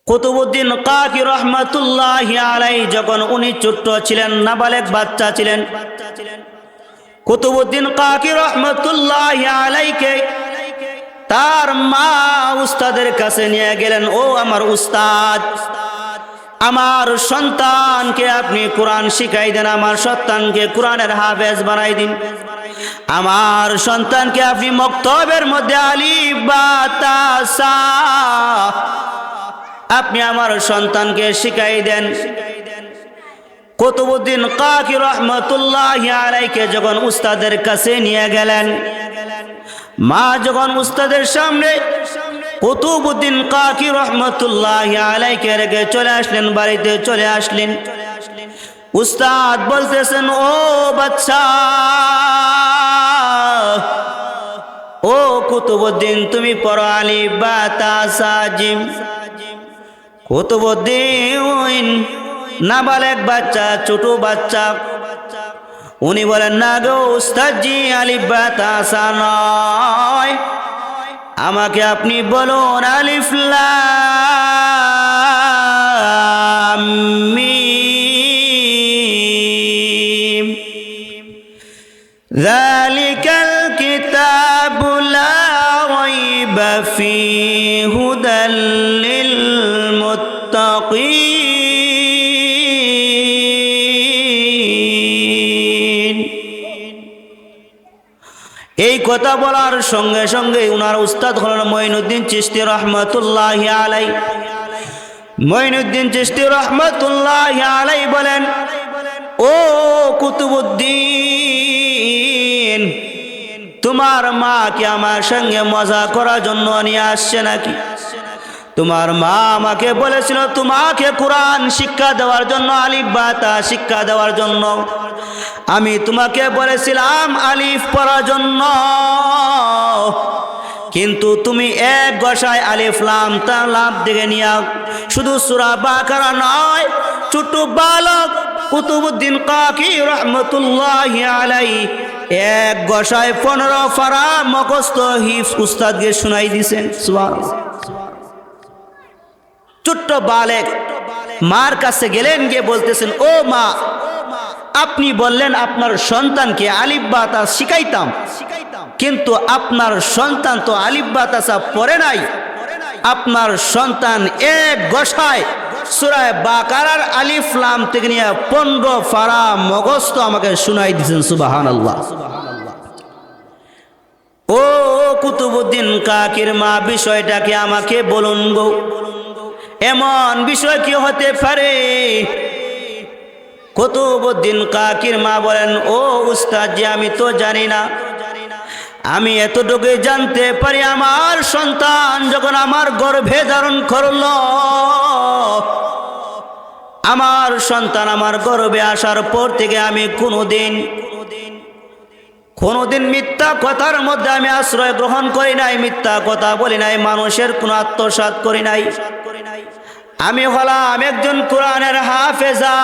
কুতুবউদ্দিন কাকি রহমাতুল্লাহি আলাইহি যখন উনি ছোট্ট ছিলেন, নাবালেগ বাচ্চা ছিলেন, কুতুবউদ্দিন কাকি রহমাতুল্লাহি আলাইহিকে তার মা উস্তাদের কাছে নিয়ে গেলেন। ও আমার উস্তাদ, আমার সন্তানকে আপনি কোরআন শিখাই দেন, আমার সন্তানকে কোরআনের হাফেজ বানাই দিন, আমার সন্তানকে আপনি মক্তবের মধ্যে আলিফ বা তা সা আপনি আমার সন্তানকে শিখাই দেন। কুতুবউদ্দিন কাকি রহমাতুল্লাহি আলাইহিকে যখন উস্তাদের কাছে নিয়ে গেলেন, মা যখন উস্তাদের সামনে কুতুবউদ্দিন কাকি রহমাতুল্লাহি আলাইহিকে রেখে চলে আসলেন, বাড়িতে চলে আসলেন। উস্তাদ বলতেছেন, ও বাচ্চা, ও কুতুবউদ্দিন, তুমি পড়ো আলিফ বা তা সা জিম। কুতুবউদ্দিন নাবালেগ বাচ্চা, ছোট বাচ্চা, উনি বলেন, না গো উস্তাদজি, আলিফ বা তা সা নয়, আমাকে আপনি বলুন আলিফ লাম মিম, যালিকাল কিতাবু লা রাইবা ফীহি হুদাল লিল মুত্তাকিন। এই কথা বলার সঙ্গে সঙ্গে উনার উস্তাদ হলেন মঈনুদ্দিন চিশতি রহমাতুল্লাহি আলাইহি। মঈনুদ্দিন চিশতি রহমাতুল্লাহি আলাইহি বলেন, ও কুতুবউদ্দিন, তোমার মা কি আমার সঙ্গে মজা করার জন্য নিয়ে আসছে নাকি? তোমার মা আমাকে বলেছিল তোমাকে কোরআন শিক্ষা দেওয়ার জন্য, আলিফ বা তা শিক্ষা দেওয়ার জন্য। আমি তোমাকে বলেছিলাম আলিফ পড়ার জন্য, কিন্তু তুমি এক গসায় আলিফ লাম তা লাম দিকে নিয়ে শুধু সূরা বাকারা নয়, ছোট বালক কুতুবউদ্দিন কাকি রহমাতুল্লাহি আলাইহি এক গসায় 15 পারা মুখস্থ হিফজ উস্তাদকে শোনাই দিয়েছেন। সুবহানাল্লাহ। ছোট্ট বালক মার কাছে গেলেন, গিয়ে বলতেছেন, ও মা, আপনি বললেন আপনার সন্তানকে আলিফ বা তা শিখাইতাম, কিন্তু আপনার সন্তান তো আলিফ বা তা পড়ে নাই। আপনার সন্তান এক গসায় সূরা বাকারার আলিফ লাম থেকে নিয়ে 15 পারা মুখস্থ আমাকে শোনাই দিয়েছেন। সুবহানাল্লাহ। ও কুতুবউদ্দিন কাকির মা, বিষয়টাকে আমাকে বলুন গো, এমন বিষয় কি হতে পারে? কুতুবউদ্দিন কাকির মা বলেন, ও উস্তাদজি, আমি তো জানি না, আমি এতটুকু জানতে পারি, আমার সন্তান যখন আমার গর্ভে ধারণ করল, আমার সন্তান আমার গর্ভে আসার পর থেকে আমি কোনোদিন মিথ্যা কথার মধ্যে আমি আশ্রয় গ্রহণ করি নাই, মিথ্যা কথা বলি নাই, মানুষের কোনো আত্মসাৎ করি নাই। আমি হলাম একজন কোরআনের হাফেজা।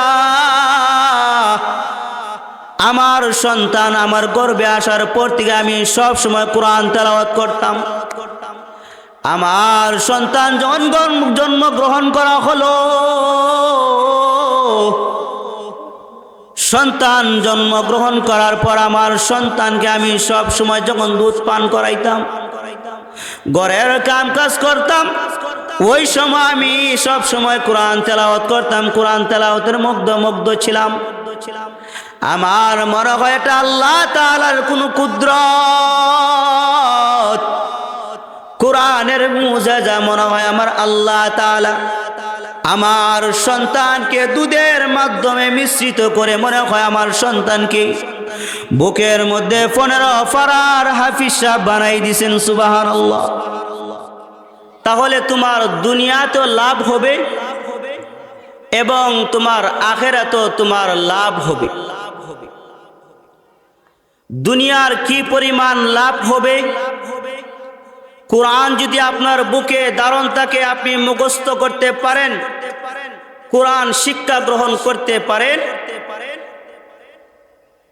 আমার সন্তান আমার গর্ভে আসার পর থেকে আমি সব সময় কোরআন তেলাওয়াত করতাম। আমার সন্তান যখন জন্মগ্রহণ করা হলো, সন্তান জন্মগ্রহণ করার পর আমার সন্তানকে আমি সব সময় যখন দুধ পান করাইতাম, ঘরের কাম কাজ করতাম, ওই সময় আমি সব সময় কোরআন তেলাওয়াত করতাম, কোরআন তেলাওয়াতের মুগ্ধ ছিলাম। আমার মনে হয় এটা আল্লাহ তাআলার কোন কুদরত, কোরআনের মুজিজা মনে হয় আমার আল্লাহ তাআলা আমার সন্তানকে দুধের মাধ্যমে মিশ্রিত করে মনে হয় আমার সন্তানকে বুকের মধ্যে 15 পারার হাফিজ সাহেব বানাই দিয়েছেন। সুবহানাল্লাহ। তাহলে তোমার দুনিয়াতেও লাভ হবে এবং তোমার আখিরাতেও তোমার লাভ হবে। দুনিয়ার কি পরিমাণ লাভ হবে? কোরআন যদি আপনার বুকে ধারণ থাকে, আপনি মুখস্থ করতে পারেন, কোরআন শিক্ষা গ্রহণ করতে পারেন,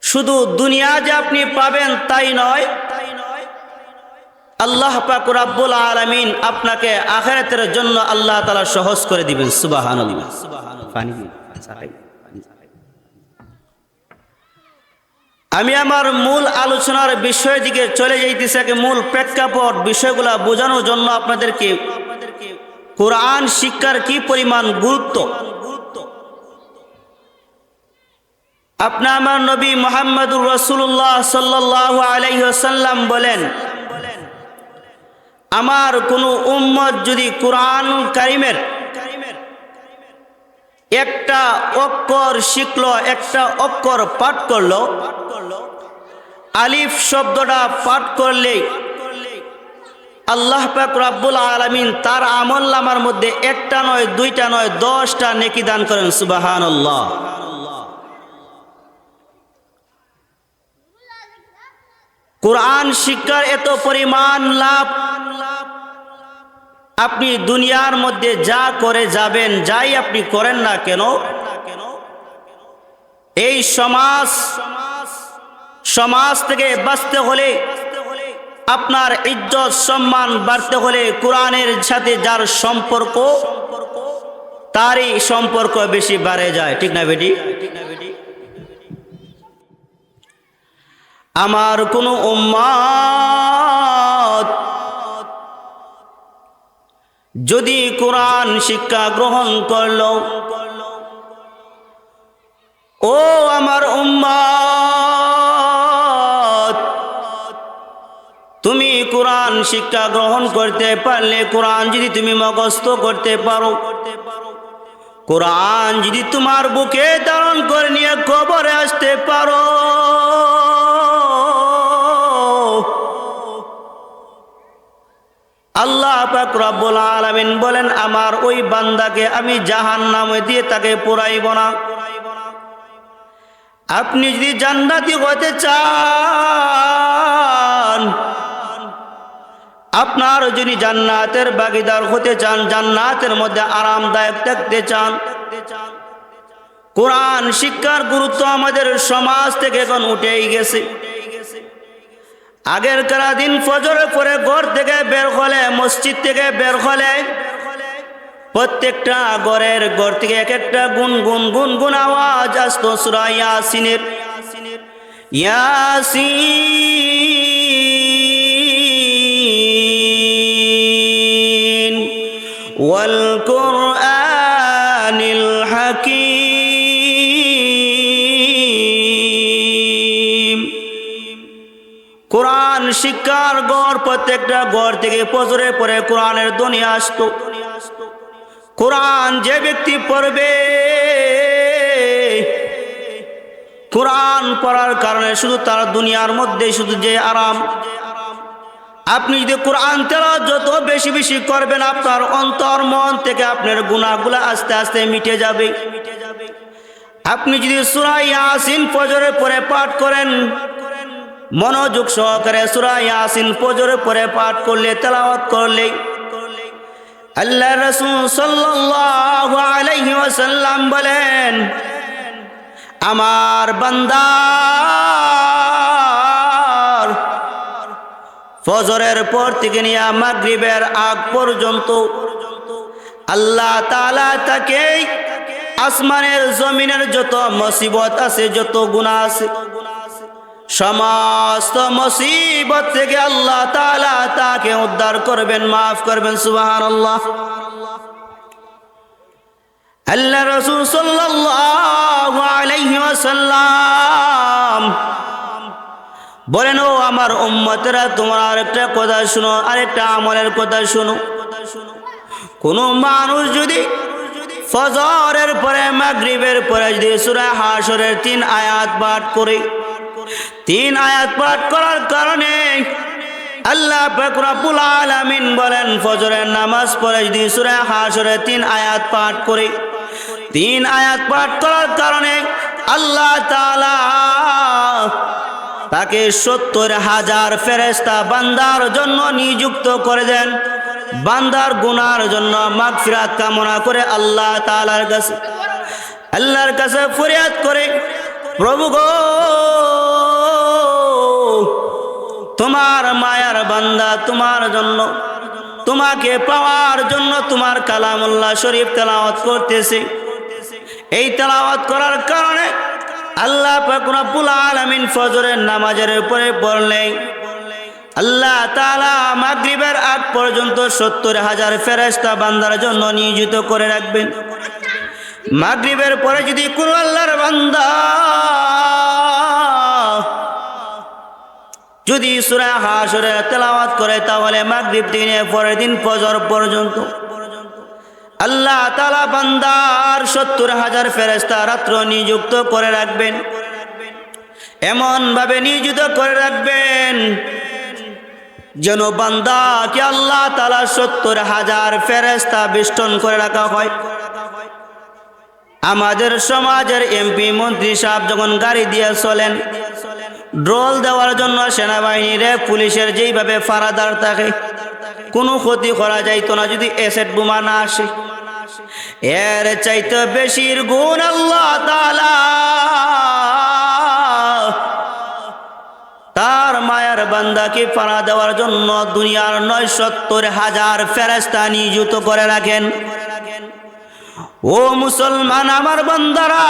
শুধু দুনিয়া যে আপনি পাবেন তাই নয়, আল্লাহ পাক রব্বুল আলামিন আপনাকে আখিরাতের জন্য আল্লাহ তাআলা সহজ করে দিবেন। সুবহানাল্লাহ। আমি আমার মূল আলোচনার বিষয়ের দিকে চলে যাইতেছি। মূল প্রেক্ষাপট বিষয়গুলো বোঝানোর জন্য আপনাদেরকে কোরআন শিক্ষার কি পরিমাণ গুরুত্ব। আপনি আমার নবী মুহাম্মদুর রাসূলুল্লাহ সাল্লাল্লাহু আলাইহি ওয়াসাল্লাম বলেন, আমার কোনো উম্মত যদি কোরআন কারীমের একটা অক্ষর শিখলো, একটা অক্ষর পাঠ করলো, আলিফ শব্দটা পাঠ করলে আল্লাহ পাক রব্বুল আলামিন তার আমলনামার মধ্যে একটা নয়, দুইটা নয়, 10টা নেকি দান করেন। সুবহানাল্লাহ। কোরআন শিক্ষার এত পরিমাণ লাভ, আপনি দুনিয়ার মধ্যে যা করে যাবেন, যাই আপনি করেন না কেন, এই সমাজ থেকে বাঁচতে হলে, আপনার ইজ্জত সম্মান বাড়তে হলে কোরআনের সাথে যার সম্পর্ক, তারই সম্পর্ক বেশি বাড়ে যায়। ঠিক না বেটি? আমার কোনো উম্মত যদি কোরআন শিক্ষা গ্রহণ করলো, ও আমার উম্মত, তুমি কোরআন শিক্ষা গ্রহণ করতে পারলে, কোরআন যদি তুমি মুখস্থ করতে পারো, কোরআন যদি তোমার বুকে ধারণ করে নিয়ে কবরে আসতে পারো, আল্লাহ পাক রব্বুল আলামিন বলেন, আমার ওই বান্দাকে আমি জাহান্নামে দিয়ে তাকে পোড়াইব না। আপনি যদি জান্নাতি হতে চান, আপনার যদি জান্নাতের ভাগীদার হতে চান, জান্নাতের মধ্যে আরামদায়ক থাকতে চান, কোরআন শিক্ষার গুরুত্ব আমাদের সমাজ থেকে এখন উঠেই গেছে। আগের কারা দিন ফজরের পরে ঘর থেকে বের হলে, মসজিদ থেকে বের হলে, প্রত্যেকটা ঘর থেকে এক একটা গুনগুন আওয়াজ আসতো সূরা ইয়াসিনের। ইয়াসিন ওয়াল কুরআনিল হাকীম। কোরআন শিক্ষার গড়, প্রত্যেকটা ঘর থেকে ফজরের পরে কোরআনের ধ্বনি আসতো। কোরআন যে ব্যক্তি পড়বে, কোরআন পড়ার কারণে শুধু তার দুনিয়ার মধ্যে শুধু যে আরাম, আপনি যদি কোরআন তেলাওয়াত যত বেশি বেশি করবেন, আপনার অন্তর মন থেকে আপনার গুনাহগুলো আস্তে আস্তে মিটে যাবে। আপনি যদি সূরা ইয়াসিন ফজরের পরে পাঠ করেন, মনোযোগ সহকারে সূরা ইয়াসিন ফজরের পরে পাঠ করলে, তেলাওয়াত করলে, আল্লাহ রাসূল সাল্লাল্লাহু আলাইহি ওয়াসাল্লাম বলেন, আমার বান্দার ফজরের পর থেকে নিয়ে মাগরিবের আগ পর্যন্ত আল্লাহ তাআলা তাকে আসমানের জমিনের যত মুসিবত আছে, যত গুনাহ আছে, সমস্ত মুসিবত থেকে আল্লাহ তাআলা তাকে উদ্ধার করবেন, মাফ করবেন। সুবহানাল্লাহ। আল্লাহ রাসূল সাল্লাল্লাহু আলাইহি ওয়াসাল্লাম বলেন, ও আমার উম্মতেরা, তোমরা আরেকটা কথা শুনো, আরেকটা আমলের কথা শুনো। কোন মানুষ যদি ফজরের পরে মাগরিবের পরে যদি সূরা হাশরের 3 আয়াত পাঠ করে, 3 আয়াত পাঠ করার কারণে আল্লাহ পাক রব্বুল আলামিন বলেন, ফজরের নামাজ পড়ে যদি সূরা হাশরের 3 আয়াত পাঠ করে, 3 আয়াত পাঠ করার কারণে আল্লাহ তাআলা তাকে 70,000 ফেরেশতা বান্দার জন্য নিযুক্ত করে দেন। বান্দার গুনার জন্য মাগফিরাত কামনা করে আল্লাহ তাআলার কাছে ফরিয়াদ করে, প্রভু গো, তোমার মায়ার বান্দা তোমার জন্য, তোমাকে পাওয়ার জন্য তোমার কালামুল্লাহ শরীফ তেলাওয়াত করতেছে। এই তেলাওয়াত করার কারণে আল্লাহ পাক রব্বুল আলামিন ফজরের নামাজের উপরে পড়লে আল্লাহ তাআলা মাগরিবের আগ পর্যন্ত ৭০,০০০ ফেরেশতা বান্দার জন্য নিয়োজিত করে রাখবেন। মাগরিবের পরে যদি কোনো আল্লাহর বান্দা যদি সূরা হাশরে তেলাওয়াত করে, তাহলে মাগরিব থেকে পরের দিন ফজর পর্যন্ত আল্লাহ তাআলা বান্দার ৭০,০০০ ফেরেশতা রাত্র নিযুক্ত করে রাখবেন। এমন ভাবে নিয়োজিত করে রাখবেন যেন বান্দাকে আল্লাহ তাআলা ৭০,০০০ ফেরেশতা বেষ্টন করে রাখা হয়। আমাদের সমাজের এমপি মন্ত্রী সাহেব যখন গাড়ি দিয়ে চলেন, ড্রোল দেওয়ার জন্য সেনাবাহিনীর পুলিশের যেইভাবে ফারাদার থাকে, কোনো ক্ষতি করা যাইতো না যদি অ্যাসিড বোমা না আসে। এর চাইতে বেশির গুণ আল্লাহ তাআলা তার মায়ের বান্দাকে পানা দেওয়ার জন্য দুনিয়ার ৭৯,০০০ ফেরেশতা নিযুক্ত করে রাখেন। ও মুসলমান আমার বান্দারা,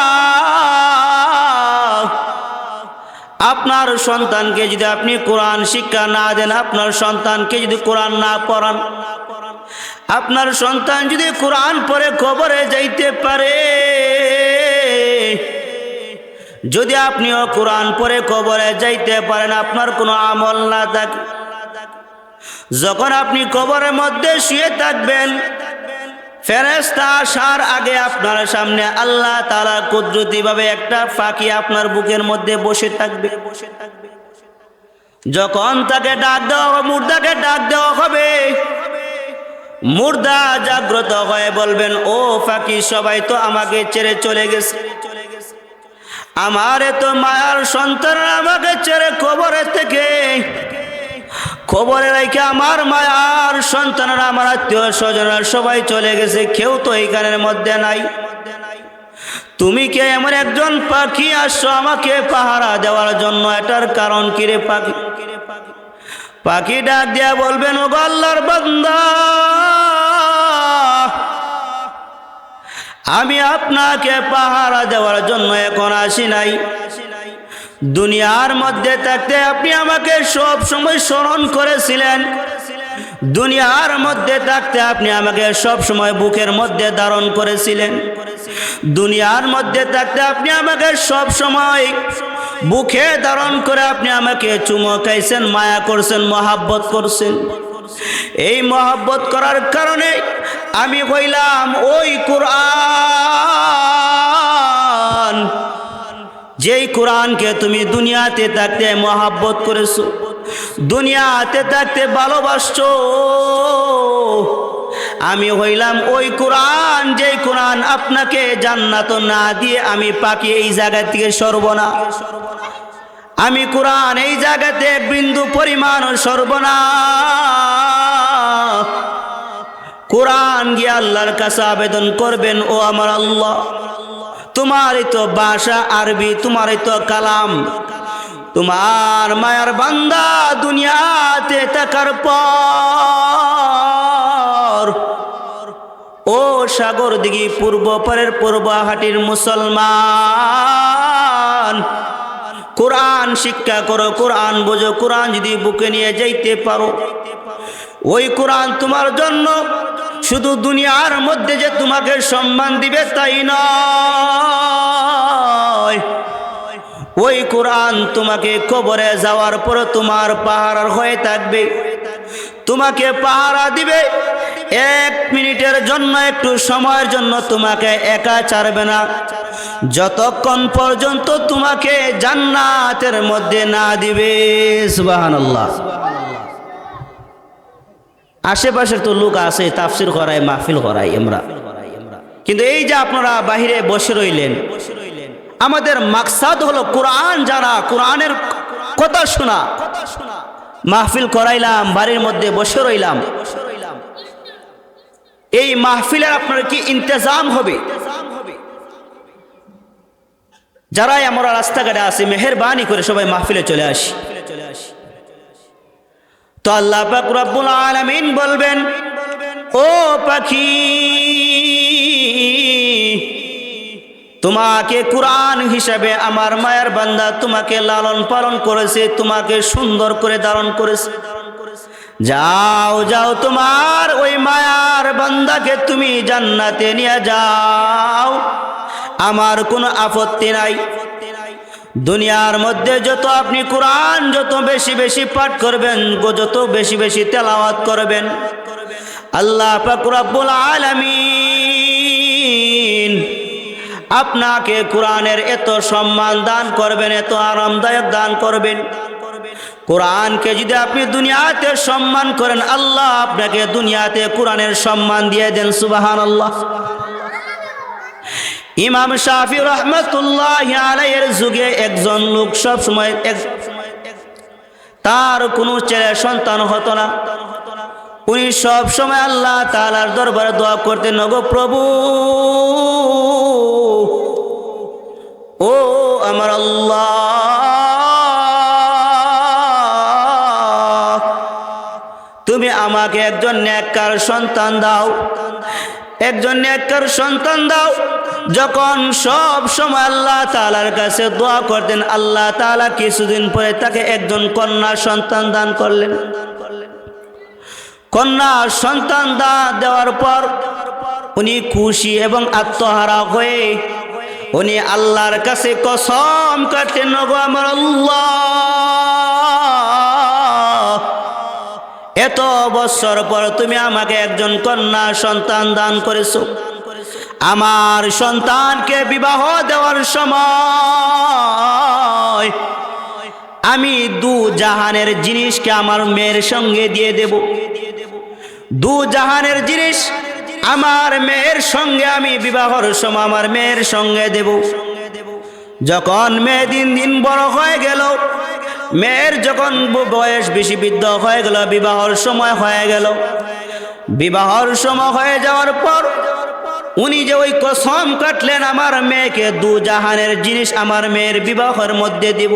আপনার সন্তানকে যদি আপনি কোরআন শিক্ষা না দেন, আপনার সন্তানকে যদি কোরআন না পড়ান, আপনার সন্তান যদি কোরআন পড়ে কবরে যাইতে পারে, যদি আপনিও কোরআন পড়ে কবরে যাইতে পারেন, আপনার কোনো আমল না থাকে, যখন আপনি কবরের মধ্যে শুয়ে থাকবেন, ফেরেশতা আসার আগে আপনার সামনে আল্লাহ তাআলা কুদরতি ভাবে একটা ফাঁকি আপনার বুকের মধ্যে বসে থাকবে। যখন তাকে ডাক দেওয়া হবে, মুর্দাকে ডাক দেওয়া হবে, মুর্দা জাগ্রত হয়ে বলবেন, ও ফাঁকি, সবাই তো আমাকে ছেড়ে চলে গেছে, আমার এত মায়ার সন্তানরা আমাকে ছেড়ে কবরে থেকে খবরে রেখে আমার মায়ার সন্তানরা, আমার আত্মীয় স্বজনরা সবাই চলে গেছে, কেউ তো এইখানের মধ্যে নাই। তুমি কে এমন একজন পাখি আসছো আমাকে পাহারা দেওয়ার জন্য? এটার কারণ কি রে পাখি? পাখি ডাক দিয়া বলবেন, ও আল্লাহর বান্দা, আমি আপনাকে পাহারা দেওয়ার জন্য এখন আসি নাই। দুনিয়ার মধ্যে থাকতে আপনি আমাকে সব সময় স্মরণ করেছিলেন, দুনিয়ার মধ্যে থাকতে আপনি আমাকে সব সময় বুকের মধ্যে ধারণ করেছিলেন, দুনিয়ার মধ্যে থাকতে আপনি আমাকে সব সময় বুকে ধারণ করে আপনি আমাকে চুমো খাইছেন, মায়া করছেন, মহাব্বত করছেন। এই মহাব্বত করার কারণে আমি কইলাম, ওই কোরআন, যেই কোরআনকে তুমি দুনিয়াতে থাকতে মহাব্বত করেছো, দুনিয়াতে থাকতে ভালোবাসছো, আমি হইলাম ওই কোরআন, যেই কোরআন আপনাকে জান্নাত না দিয়ে আমি পাখি এই জায়গা থেকে সরব না। আমি কোরআন এই জায়গাতে এক বিন্দু পরিমাণ সরব না। কোরআন গিয়ে আল্লাহর কাছে আবেদন করবেন, ও আমার আল্লাহ, তোমারই তো ভাষা আরবি, তোমারই তো কালাম, তোমার মায়ার বান্দা দুনিয়াতে থাকার পর ও সাগর দিঘি পূর্ব পারের পূর্বহাটির মুসলমান, কোরআন শিক্ষা করো, কোরআন বোঝো। কোরআন যদি বুকে নিয়ে যাইতে পারো, ওই কোরআন তোমার জন্য শুধু দুনিয়ার মধ্যে যে তোমাকে সম্মান দিবে তাই নয়, ওই কোরআন তোমাকে কবরে যাওয়ার পর তোমার পাহারা হয়ে থাকবে, তোমাকে পাহারা দিবে। 1 মিনিটের জন্য, একটু সময়ের জন্য তোমাকে একা ছাড়বে না, যতক্ষণ পর্যন্ত তোমাকে জান্নাতের মধ্যে না দিবে। সুবহানাল্লাহ। আশেপাশের তো লোক আছে, তাফসির করায়, মাহফিল করায় আমরা, কিন্তু এই যে আপনারা বাহিরে বসে রইলেন, আমাদের মাকসাদ হলো কোরআন জানা, কোরআনের কথা শোনা। মাহফিল করাইলাম, বাড়ির মধ্যে বসে রইলাম, এই মাহফিলের আপনার কি ইন্তজাম হবে? যারাই আমরা রাস্তাঘাটে আসি, মেহেরবানি করে সবাই মাহফিলে চলে আসি। তো আল্লাহ পাক রব্বুল আলামিন বলবেন, ও পাখি, তোমাকে কুরআন হিসাবে আমার মায়ের বান্দা তোমাকে লালন পালন করেছে, তোমাকে সুন্দর করে ধারণ করেছে। যাও যাও, তোমার ওই মায়ার বান্দাকে তুমি জান্নাতে নিয়ে যাও, আমার কোনো আপত্তি নাই। দুনিয়ার মধ্যে যত আপনি কুরআন যত বেশি বেশি পাঠ করবেন, যত বেশি বেশি তেলাওয়াত করবেন, আল্লাহ পাক রব্বুল আলামিন আপনাকে কুরআনের এত সম্মান দান করবেন, এত আরামদায়ক দান করবেন। কুরআনকে যদি আপনি দুনিয়াতে সম্মান করেন, আল্লাহ আপনাকে দুনিয়াতে কুরআনের সম্মান দিয়ে দেন। সুবহানাল্লাহ। ইমাম শাফি রহমাতুল্লাহি আলাইহির যুগে একজন লোক সব সময় তার কোনো ছেলে সন্তান হতো না। উনি সব সময় আল্লাহ তাআলার দরবারে দোয়া করতেন, ওগো প্রভু, ও আমার আল্লাহ, তুমি আমাকে একজন নেককার সন্তান দাও, একজন নেককার সন্তান দাও। যখন সব সময় আল্লাহ তাআলার কাছে দোয়া করতেন, আল্লাহ তাআলা কিছুদিন পরে তাকে একজন কন্যা সন্তান দান করলেন। কন্যা সন্তান দেওয়ার পর উনি খুশি এবং আত্মহারা হয়ে উনি আল্লাহর কাছে কসম কাটতেন, ওগো আমার আল্লাহ, এত বছর পর তুমি আমাকে একজন কন্যা সন্তান দান করেছো। আমার সন্তানকে বিবাহ দেওয়ার সময় আমি দু জাহানের জিনিসকে আমার মেয়ের সঙ্গে দিয়ে দেব। দু জাহানের জিনিস আমার মেয়ের সঙ্গে আমি বিবাহের সময় আমার মেয়ের সঙ্গে দেব। যখন মেয়ে দিন দিন বড় হয়ে গেল, মেয়ের যখন বয়স বেশি বৃদ্ধ হয়ে গেল, বিবাহের সময় হয়ে গেল। বিবাহের সময় হয়ে যাওয়ার পর উনি যে ওই কসম কাটলেন, আমার মেয়েকে দু জাহানের জিনিস আমার মেয়ের বিবাহের মধ্যে দেব।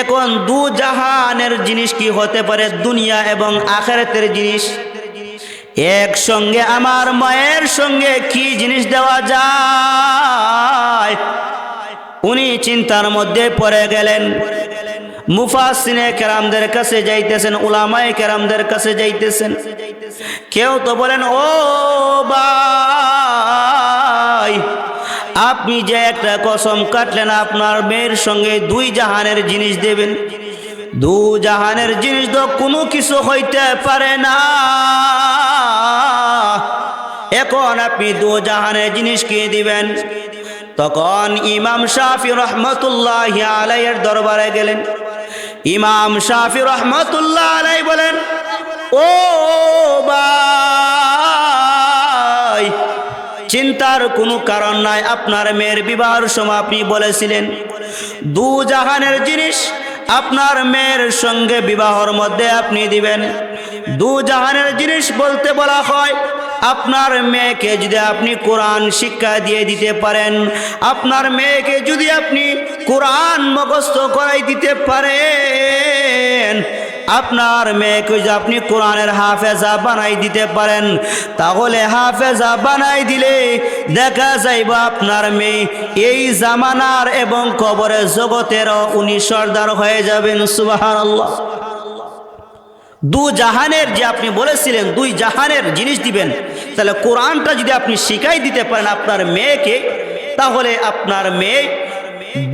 এখন দু জাহানের জিনিস কি হতে পারে? দুনিয়া এবং আখিরাতের জিনিস। একসঙ্গে আমার মায়ের সঙ্গে কি জিনিস দেওয়া যায়? উনি চিন্তার মধ্যে পড়ে গেলেন। মুফাসসিরে কেরামদের কাছে যাইতেছেন, উলামায়ে কেরামদের কাছে যাইতেছেন। কেউ তো বলেন, ও ভাই, আপনি যে একটা কসম কাটলেন আপনার মেয়ের সঙ্গে দুই জাহানের জিনিস দেবেন, দু জাহানের জিনিস তো কোনো কিছু হইতে পারে না। এখন আপনি দু জাহানের জিনিস কি দিবেন? তখন ইমাম শাফি রহমতুল্লাহি আলাইহির দরবারে গেলেন। ইমাম শাফি রহমতুল্লাহ আলাইহি বলেন, ও ভাই, চিন্তার কোনো কারণ নাই। আপনার মেয়ের বিবাহের সময় আপনি বলেছিলেন দু জাহানের জিনিস আপনার মেয়ের সঙ্গে বিবাহের মধ্যে আপনি দিবেন। দু জাহানের জিনিস বলতে বলা হয়, আপনার মেয়েকে যদি আপনি কোরআন শিক্ষা দিয়ে দিতে পারেন, আপনার মেয়েকে যদি আপনি কোরআন মুখস্থ করাই দিতে পারেন, আপনার মেয়েকে যদি আপনি কোরআনের হাফেজা বানাই দিতে পারেন, তাহলে হাফেজা বানাই দিলে দেখা যাইব আপনার মেয়ে এই জামানার এবং কবরের জগতেরও উনি সর্দার হয়ে যাবেন। সুবহানাল্লাহ। দু জাহানের যে আপনি বলেছিলেন দুই জাহানের জিনিস দিবেন, তাহলে কোরআনটা যদি আপনি শিখাই দিতে পারেন আপনার মেয়েকে, তাহলে আপনার মেয়ে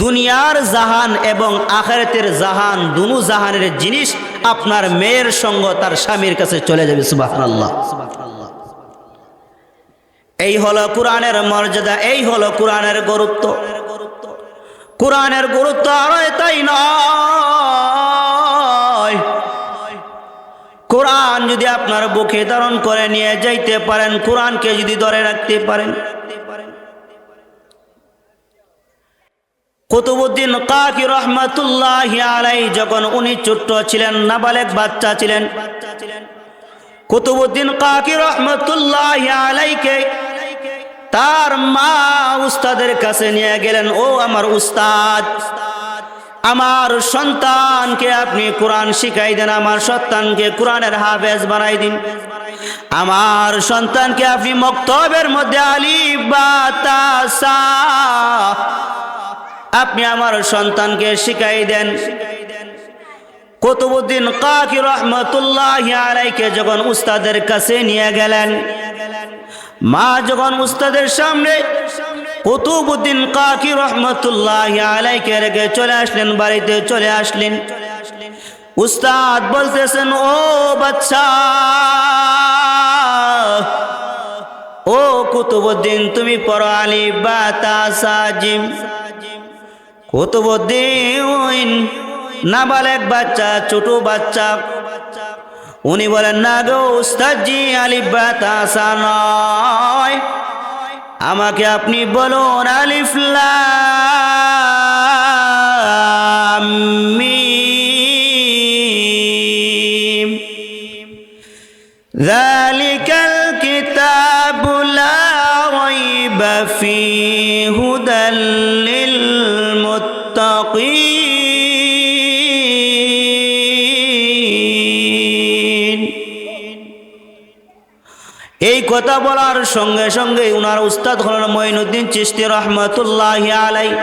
দুনিয়ার জাহান এবং আখিরাতের জাহান, দুনো জাহানের জিনিস আপনার মেয়ের সঙ্গে তার স্বামীর কাছে চলে যাবে। সুবহানাল্লাহ। এই হলো কোরআনের মর্যাদা, এই হলো কোরআনের গুরুত্ব। কোরআনের গুরুত্ব আর তাই নয়, কোরআন যদি আপনার বুকে ধারণ করে নিয়ে যাইতে পারেন, কোরআনকে যদি ধরে রাখতে পারেন। কুতুবউদ্দিন কাকি রহমাতুল্লাহি আলাইহি যখন উনি ছোট্ট ছিলেন, নাবালেগ বাচ্চা ছিলেন, কুতুবউদ্দিন কাকি রহমাতুল্লাহি আলাইহিকে তার মা উস্তাদের কাছে নিয়ে গেলেন। ও আমার উস্তাদ, আমার সন্তানকে আপনি কোরআন শিখাই দেন, আমার সন্তানকে কোরআনের হাফেজ বানাই দিন, আমার সন্তানকে আপনি মক্তবের মধ্যে আলিফ বা তা সা আপনি আমার সন্তানকে শিখাই দেন। কুতুবউদ্দিন কাকি রহমতুল্লাহি আলাইহি যখন উস্তাদের কাছে নিয়ে গেলেন, মা যখন উস্তাদের সামনে কুতুবউদ্দিন কাকি রহমতুল্লাহি আলাইহি রেখে চলে আসলেন, বাড়িতে চলে আসলেন। উস্তাদ বলতেছেন, ও বাচ্চা, ও কুতুবউদ্দিন, তুমি পড়ো আলিফ বা তা সা জিম। কুতুবউদ্দিন নাবালেগ বাচ্চা, ছোট বাচ্চা, উনি বলেন, না গো উস্তাদজি, আলিফ বা তা সা নয়, আমাকে আপনি বলুন আলিফ লাম মিম, যালিকাল কিতাবু লা রাইবা ফীহি হুদাল লিল মুত্তাকিন। এই কথা বলার সঙ্গে সঙ্গে উনার উস্তাদ হলেন মঈনুদ্দিন চিশতি রহমতুল্লাহি আলাইহি।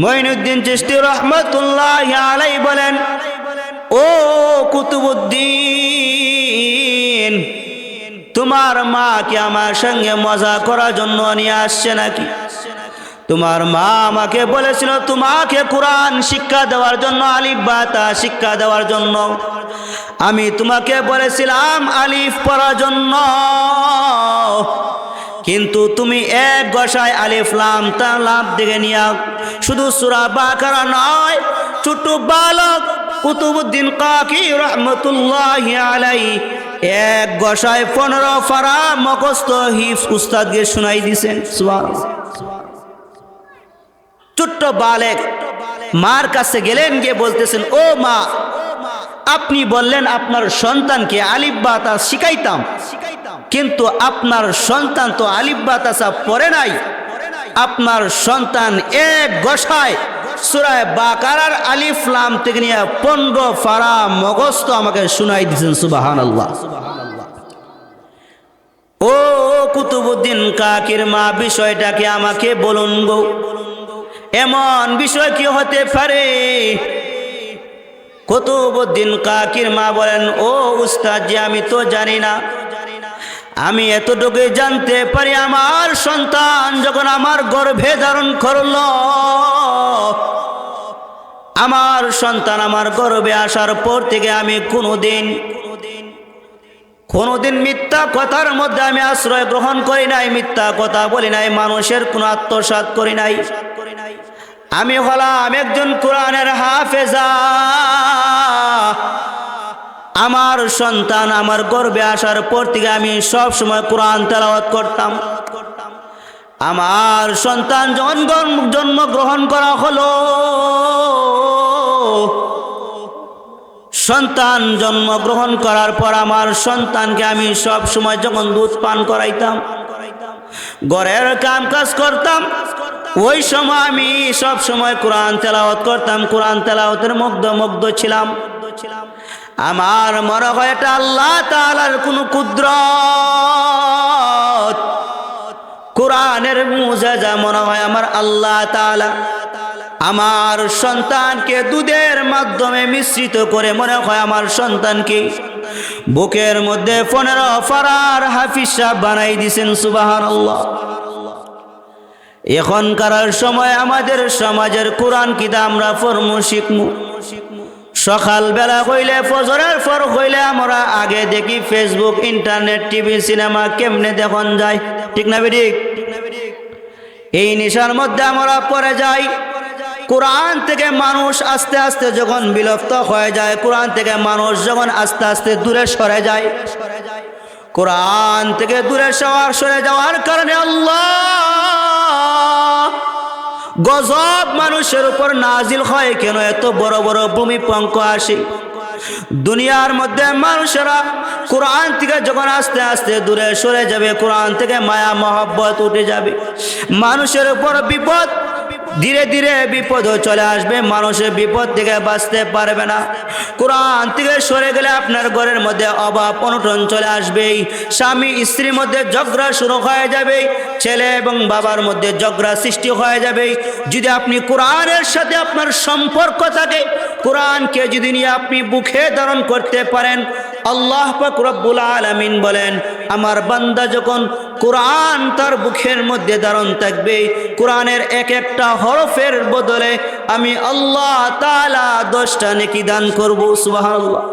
মঈনুদ্দিন চিশতি রহমতুল্লাহি আলাইহি বলেন, ও কুতুবউদ্দিন, তোমার মা কি আমার সঙ্গে মজা করার জন্য নিয়ে আসছে নাকি? তোমার মা আমাকে বলেছিল তোমাকে কোরআন শিক্ষা দেওয়ার জন্য, আলিফ বা তা শিক্ষা দেওয়ার জন্য। আমি তোমাকে বলেছিলাম আলিফ পড়ার জন্য, কিন্তু তুমি এক গসায় আলিফ লাম তা লাম দিকে নিয়ে শুধু সূরা বাকারা নয়, ছোট বালক কুতুবউদ্দিন কাকি রহমতুল্লাহি আলাইহি এক গসায় 15 পারা মুখস্থ হিফজ উস্তাদকে শোনাই দিয়েছেন। সুবহানাল্লাহ। ছোট্ট বালক মার কাছে গেলেন, গিয়ে বলতেছেন, ও মা, আপনি বললেন আপনার সন্তানকে আলিফ বা তা শিখাইতাম, কিন্তু আপনার সন্তান তো আলিফ বা তা পড়ে নাই। আপনার সন্তান এক গসায় সূরা বাকারার আলিফ লাম থেকে নিয়ে 15 পারা মুখস্থ আমাকে শোনাই দিয়েছেন। সুবহানাল্লাহ। ও কুতুবউদ্দিন কাকির মা, বিষয়টাকে আমাকে বলুন গো, এমন বিষয় কি হতে পারে? কুতুবউদ্দিন কাকির মা বলেন, ও উস্তাদ জি, আমি তো জানি না, আমি এতটুকু জানতে পারি, আমার সন্তান যখন আমার গর্ভে ধারণ করলো, আমার সন্তান আমার গর্ভে আসার পর থেকে আমি কোনোদিন মিথ্যা কথার মধ্যে আমি আশ্রয় গ্রহণ করি নাই, মিথ্যা কথা বলি নাই, মানুষের কোনো আত্মসাৎ করি নাই। আমি হলাম একজন কোরআনের হাফেজা। আমার সন্তান আমার গর্ভে আসার পর থেকে আমি সব সময় কোরআন তেলাওয়াত করতাম। আমার সন্তান যখন জন্মগ্রহণ করা হলো, সন্তান জন্মগ্রহণ করার পর আমার সন্তানকে আমি সব সময় যখন দুধ পান করাইতাম, ঘরের কাম কাজ করতাম, ওই সময় আমি সব সময় কোরআন তেলাওয়াত করতাম, কোরআন তেলাওয়াতের মুগ্ধ ছিলাম। আমার মনে হয় এটা আল্লাহ তাআলার কোনো কুদরত, কোরআনের মুজিজা মনে হয় আমার আল্লাহ তাআলা আমার সন্তানকে দুধের মাধ্যমে মিশ্রিত করে মনে হয় আমার সন্তানকে বুকের মধ্যে 15 পারার হাফিজ সাহেব বানাই দিয়েছেন। সুবহানাল্লাহ। এখনকার সময় আমাদের সমাজের কোরআন কিতাব আমরা পড়মু শিখমু, সকালবেলা হইলে ফজরের পর হইলে আমরা আগে দেখি ফেসবুক, ইন্টারনেট, টিভি, সিনেমা কেমনে দেখুন যায়, ঠিক না বেঠিক? এই নেশার মধ্যে আমরা পড়ে যাই। কোরআন থেকে মানুষ আস্তে আস্তে যখন বিলুপ্ত হয়ে যায়, কোরআন থেকে মানুষ যখন আস্তে আস্তে দূরে সরে যায়, কোরআন থেকে দূরে সরে যাওয়ার কারণে আল্লাহ গজব মানুষের উপর নাজিল হয়। কেন এত বড় বড় ভূমিকম্প আসে? দুনিয়ার মধ্যে মানুষেরা কোরআন থেকে যখন আস্তে আস্তে দূরে সরে যাবে, কোরআন থেকে মায়া মহব্বত উঠে যাবে, মানুষের উপর বিপদ ধীরে ধীরে বিপদ চলে আসবে, মানুষের বিপদ থেকে বাঁচতে পারবে না। কোরআন থেকে সরে গেলে আপনার ঘরের মধ্যে অভাব অনটন চলে আসবে, স্বামী স্ত্রীর মধ্যে ঝগড়া শুরু হয়ে যাবে, ছেলে এবং বাবার মধ্যে ঝগড়া সৃষ্টি হয়ে যাবে। যদি আপনি কোরআনের সাথে আপনার সম্পর্ক থাকে, কোরআনকে যদি নিয়ে আপনি বুকে ধারণ করতে পারেন, আল্লাহ পাক রব্বুল আলামিন বলেন, আমার বান্দা যখন কোরআন তার বুকের মধ্যে ধারণ থাকবে, কোরআনের এক একটা হরফের বদলে আমি আল্লাহ তাআলা 10টা নেকি দান করব। সুবহানাল্লাহ।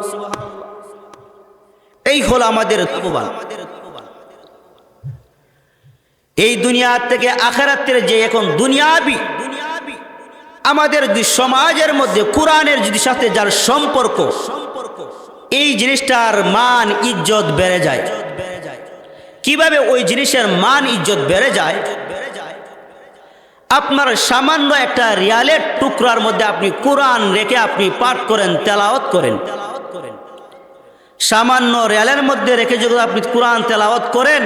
এই হলো আমাদের তওবা। এই দুনিয়া থেকে আখিরাতের যে এখন দুনিয়াবি আমাদের যদি সমাজের মধ্যে কোরআনের যদি সাথে যার সম্পর্ক, এই জিনিসটার মান ইজ্জত বেড়ে যায়। কিভাবে ওই জিনিসের মান ইজ্জত বেড়ে যায়? আপনার সামান্য একটা রিয়ালের টুকরার মধ্যে আপনি কোরআন রেখে আপনি পাঠ করেন, তেলাওয়াত করেন। সামান্য রিয়ালের মধ্যে রেখে যখন আপনি কোরআন তেলাওয়াত করেন,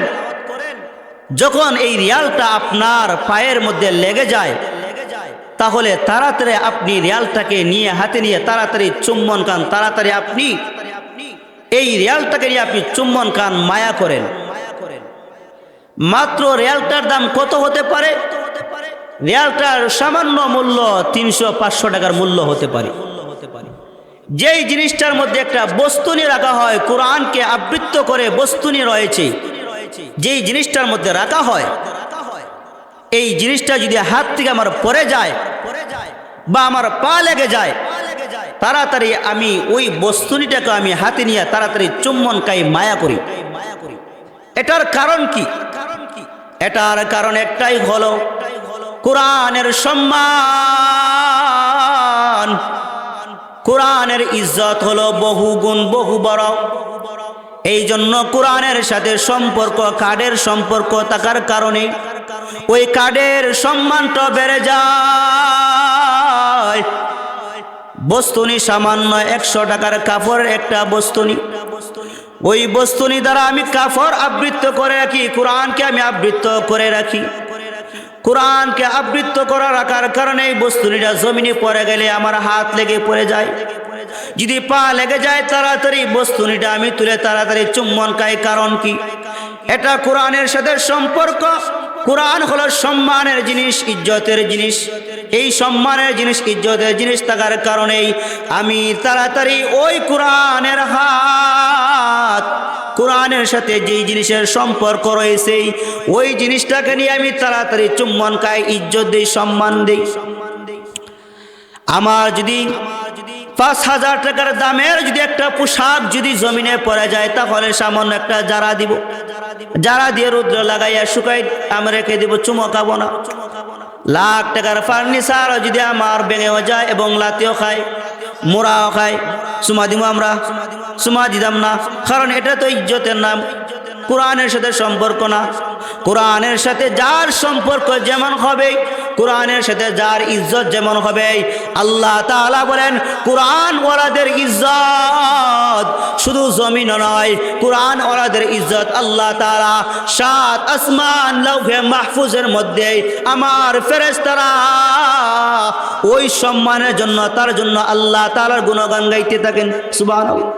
যখন এই রিয়ালটা আপনার পায়ের মধ্যে লেগে যায়, তাহলে তাড়াতাড়ি আপনি রিয়ালটাকে নিয়ে হাতে নিয়ে তাড়াতাড়ি চুম্বন খান, তাড়াতাড়ি আপনি এই রিয়ালটাকে নিয়ে আপনি চুম্বন খান, মায়া করেন। মাত্র রিয়ালটার দাম কত হতে পারে? রিয়ালটার সামান্য মূল্য 300-500 টাকার মূল্য হতে পারে। যেই জিনিসটার মধ্যে একটা বস্তুনি রাখা হয়, কোরআনকে আবৃত্ত করে বস্তুনি রয়েছে, যেই জিনিসটার মধ্যে রাখা হয়, এই জিনিসটা যদি হাত থেকে আমার পড়ে যায় বা আমার পা লেগে যায়, তাড়াতাড়ি আমি ওই বস্তুনিটাকে আমি হাতে নিয়ে তাড়াতাড়ি চুম্বন খাই, মায়া করি। এটার কারণ কি? এটার কারণ একটাই হলো কোরআনের সম্মান, কোরআনের ইজ্জত হলো বহু গুণ বহু বড়। এই জন্য কোরআনের সাথে সম্পর্ক, কার্ডের সম্পর্ক থাকার কারণে ওই কার্ডের সম্মানটা বেড়ে যায়। বস্তুনি সামান্য 100 টাকার কাপড়ের একটা বস্তুনি, ওই বস্তুনি দ্বারা আমি কাপড় আবৃত্ত করে রাখি, কোরআনকে আমি আবৃত্ত করে রাখি। কোরআনকে আবৃত্ত করা রাখার কারণে এই বস্তুনিটা জমিনে পড়ে গেলে আমার হাত লেগে পড়ে যায়, যদি পা লেগে যায় তাড়াতাড়ি বস্তুনিটা আমি তুলে তাড়াতাড়ি চুম্বন খাই। কারণ কি? এটা কোরআনের সাথে সম্পর্ক। কোরআন হলো সম্মানের জিনিস, ইজ্জতের জিনিস। এই সম্মানের জিনিস, ইজ্জতের জিনিস থাকার কারণেই আমি তাড়াতাড়ি ওই কোরআনের হাত, কোরআনের সাথে যেই জিনিসের সম্পর্ক রয়েছে ওই জিনিসটাকে নিয়ে আমি তাড়াতাড়ি চুম্বন খাই, ইজ্জত দিই, সম্মান দিই। আমার যদি 5000 টাকার দামের যদি একটা পোশাক যদি জমিনে পড়ে যায়, তাহলে সামান্য একটা জারা দিব, জারা দিয়ে রুদ্র লাগাইয়া শুকাই আমি রেখে দিব, চুমো খাবো না। লাখ টাকার ফার্নিচার যদি আমার ভেঙেও যায় এবং লাতিও খায়, মোড়াও খায়, চুমা দিব আমরা? চুমা দিতাম না, কারণ এটা তো ইজ্জতের নাম, কোরআনের সাথে সম্পর্ক না। কোরআনের সাথে যার সম্পর্ক যেমন হবে, কোরআনের সাথে যার ইজ্জত যেমন হবে, আল্লাহ তাআলা বলেন কোরআন ওয়ালাদের ইজ্জত শুধু জমিন নয়, কোরআন ওয়ালাদের ইজ্জত আল্লাহ তাআলা 7 আসমান লৌহে মাহফুজের মধ্যে আমার ফেরেশতারা ওই সম্মানের জন্য, তার জন্য আল্লাহ তাআলার গুণগান গাইতে থাকেন। সুবহানাল্লাহ।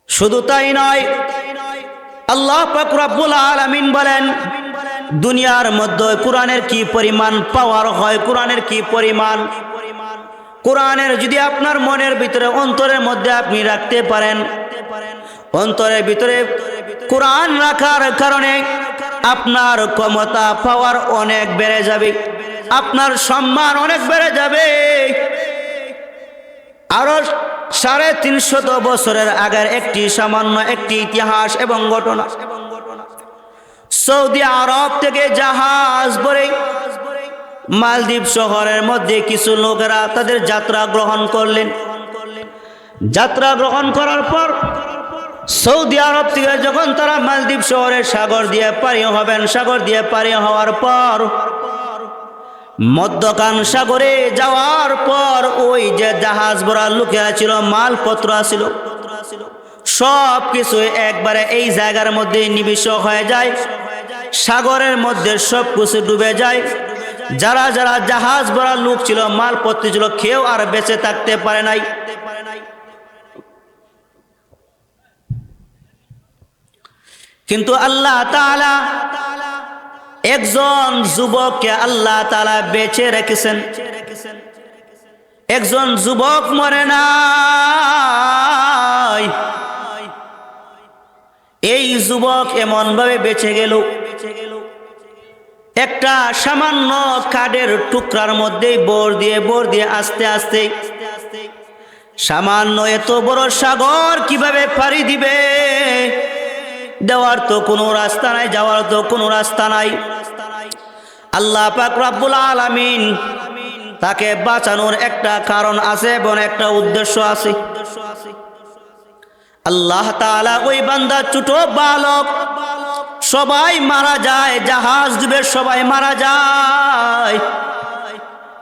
শুধু তাই নয়, আল্লাহ পাক রব্বুল আলামিন বলেন দুনিয়ার মধ্যে কোরআনের কি পরিমাণ পাওয়ার হয়, কোরআনের কি পরিমাণ। কোরআনের যদি আপনার মনের ভিতরে, অন্তরের মধ্যে আপনি রাখতে পারেন, অন্তরের ভিতরে কোরআন রাখার কারণে আপনার ক্ষমতা, পাওয়ার অনেক বেড়ে যাবে, আপনার সম্মান অনেক বেড়ে যাবে। আরো 350 বছরের আগের একটি সামান্য একটি ইতিহাস এবং ঘটনা। সৌদি আরব থেকে জাহাজ ভরে মালদ্বীপ শহরের মধ্যে কিছু লোকেরা তাদের যাত্রা গ্রহণ করলেন। যাত্রা গ্রহণ করার পর সৌদি আরব থেকে যখন তারা মালদ্বীপ শহরের সাগর দিয়ে পারি হবেন, সাগর দিয়ে পারি হওয়ার পর মধ্যখান সাগরে যাওয়ার পর ওই যে জাহাজ ভরা লোকেরা ছিল, মালপত্র ছিল, সব কিছু একবারে এই জায়গার মধ্যে নিবিষ্ট হয়ে যায়। সাগরের মধ্যে সব কিছু ডুবে যায়। যারা যারা জাহাজ ভরা লোক ছিল, মালপত্র ছিল, কেউ আর বেঁচে থাকতে পারে নাই। কিন্তু আল্লাহ তাআলা একজন যুবককে আল্লাহ তাআলা বেঁচে রেখেছেন। একজন যুবক মরে নাই। এই যুবক এমন ভাবে বেঁচে গেল, একটা সামান্য কাঠের টুকরার মধ্যে বোর দিয়ে আস্তে আস্তে সামান্য এত বড় সাগর কিভাবে পাড়ি দিবে। দেওয়ার তো কোনো রাস্তা নাই, যাওয়ার তো কোনো রাস্তা নাই। আল্লাহ পাক রব্বুল আলামিন তাকে বাঁচানোর একটা কারণ আছে এবং একটা উদ্দেশ্য আছে। আল্লাহ তাআলা ওই বান্দা ছোট বালক, সবাই মারা যায়, জাহাজ ডুবে সবাই মারা যায়,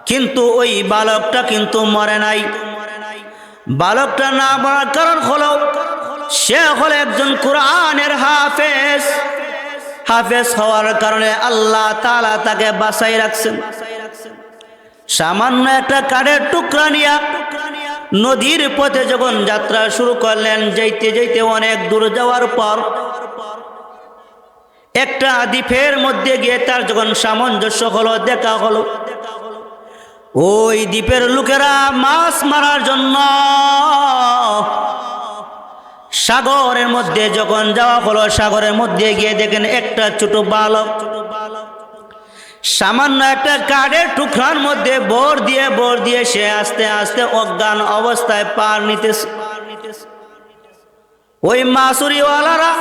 কিন্তু ওই বালকটা কিন্তু মরে নাই। বালকটা না মরার কারণ হলো সে হলো একজন কোরআনের হাফেজ। হাফেজ হওয়ার কারণে আল্লাহ তাআলা তাকে বাঁচাই রাখছেন। সামান্য একটা কাঠের টুকরা নিয়ে নদীর পথে যখন যাত্রা শুরু করলেন, যাইতে যাইতে অনেক দূর যাওয়ার পর একটা দ্বীপের মধ্যে গিয়ে তার যখন সামঞ্জস্য হলো, দেখা হলো ওই দ্বীপের লোকেরা মাছ মারার জন্য সাগরের মধ্যে যখন যাওয়া হলো, সাগরের মধ্যে গিয়ে দেখেন একটা ছোট বালক সামান্য একটা কাঠের টুকরার মধ্যে বোর দিয়ে সে আস্তে আস্তে অজ্ঞান অবস্থায় পার নিতেছে। ওই মাছুরিওয়ালারা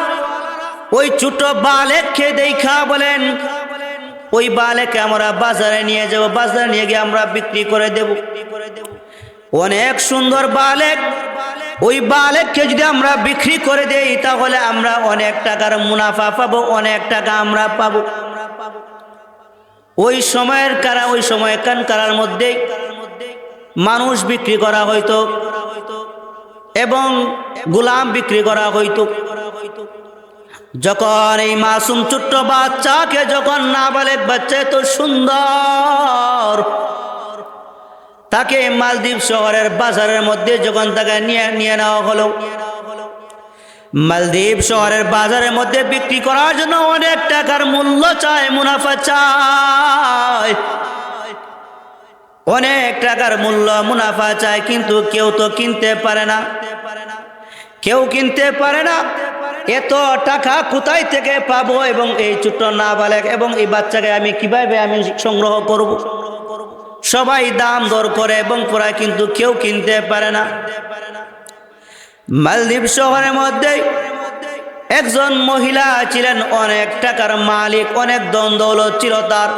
ওই ছোট বালককে দেখা বলেন, ওই বালককে আমরা বাজারে নিয়ে যাব, বাজারে নিয়ে গিয়ে আমরা বিক্রি করে দেব। অনেক সুন্দর বালক, ওই বালককে যদি আমরা বিক্রি করে দেই তাহলে আমরা অনেক টাকার মুনাফা পাবো, অনেক টাকা আমরা পাবো। ওই সময়কার মধ্যে মানুষ বিক্রি করা হইতো এবং গোলাম বিক্রি করা হইতো। যখন এই মাসুম ছোট্ট বাচ্চাকে, যখন নাবালেগ বাচ্চা এত সুন্দর, তাকে মালদ্বীপ শহরের বাজারের মধ্যে যখন তাকে নিয়ে নেওয়া হলো, মালদ্বীপ শহরের বাজারের মধ্যে বিক্রি করার জন্য অনেক টাকার মূল্য চায়, মুনাফা চায়, অনেক টাকার মূল্য মুনাফা চায়, কিন্তু কেউ তো কিনতে পারে না, কেউ কিনতে পারে না। এত টাকা কোথায় থেকে পাবো এবং এই ছোট্ট নাবালেগ এবং এই বাচ্চাকে আমি কিভাবে আমি সংগ্রহ করব। সবাই দাম দর করে এবং প্রায় কিন্তু কেউ কিনতে পারে না। মালদ্বীপ শহরের মধ্যে একজন মহিলা ছিলেন, অনেক টাকার মালিক, অনেক ধন দৌলত ছিল তার।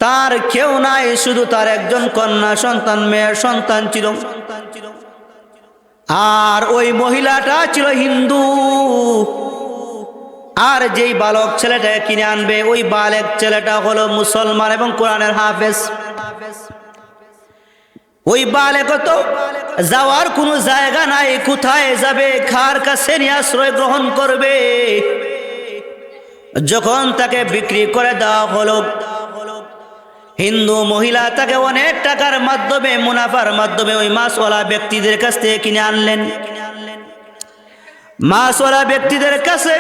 তার কেউ নাই, শুধু তার একজন কন্যা সন্তান, মেয়ের সন্তান ছিল। আর ওই মহিলাটা ছিল হিন্দু। আর যেই বালক ছেলেটাকে কিনে আনবে, ওই বালক ছেলেটা হলো মুসলমান এবং কোরআনের হাফেজ। ওই বালক তো যাওয়ার কোনো জায়গা নাই, কোথায় যাবে, কার কাছে নিয়ে আশ্রয় গ্রহণ করবে। যখন তাকে বিক্রি করে দেওয়া হলো, হিন্দু মহিলা তাকে অনেক টাকার মাধ্যমে, মুনাফার মাধ্যমে ওই মাছওয়ালা ব্যক্তিদের কাছ থেকে কিনে আনলেন। মাছওয়ালা ব্যক্তিদের কাছে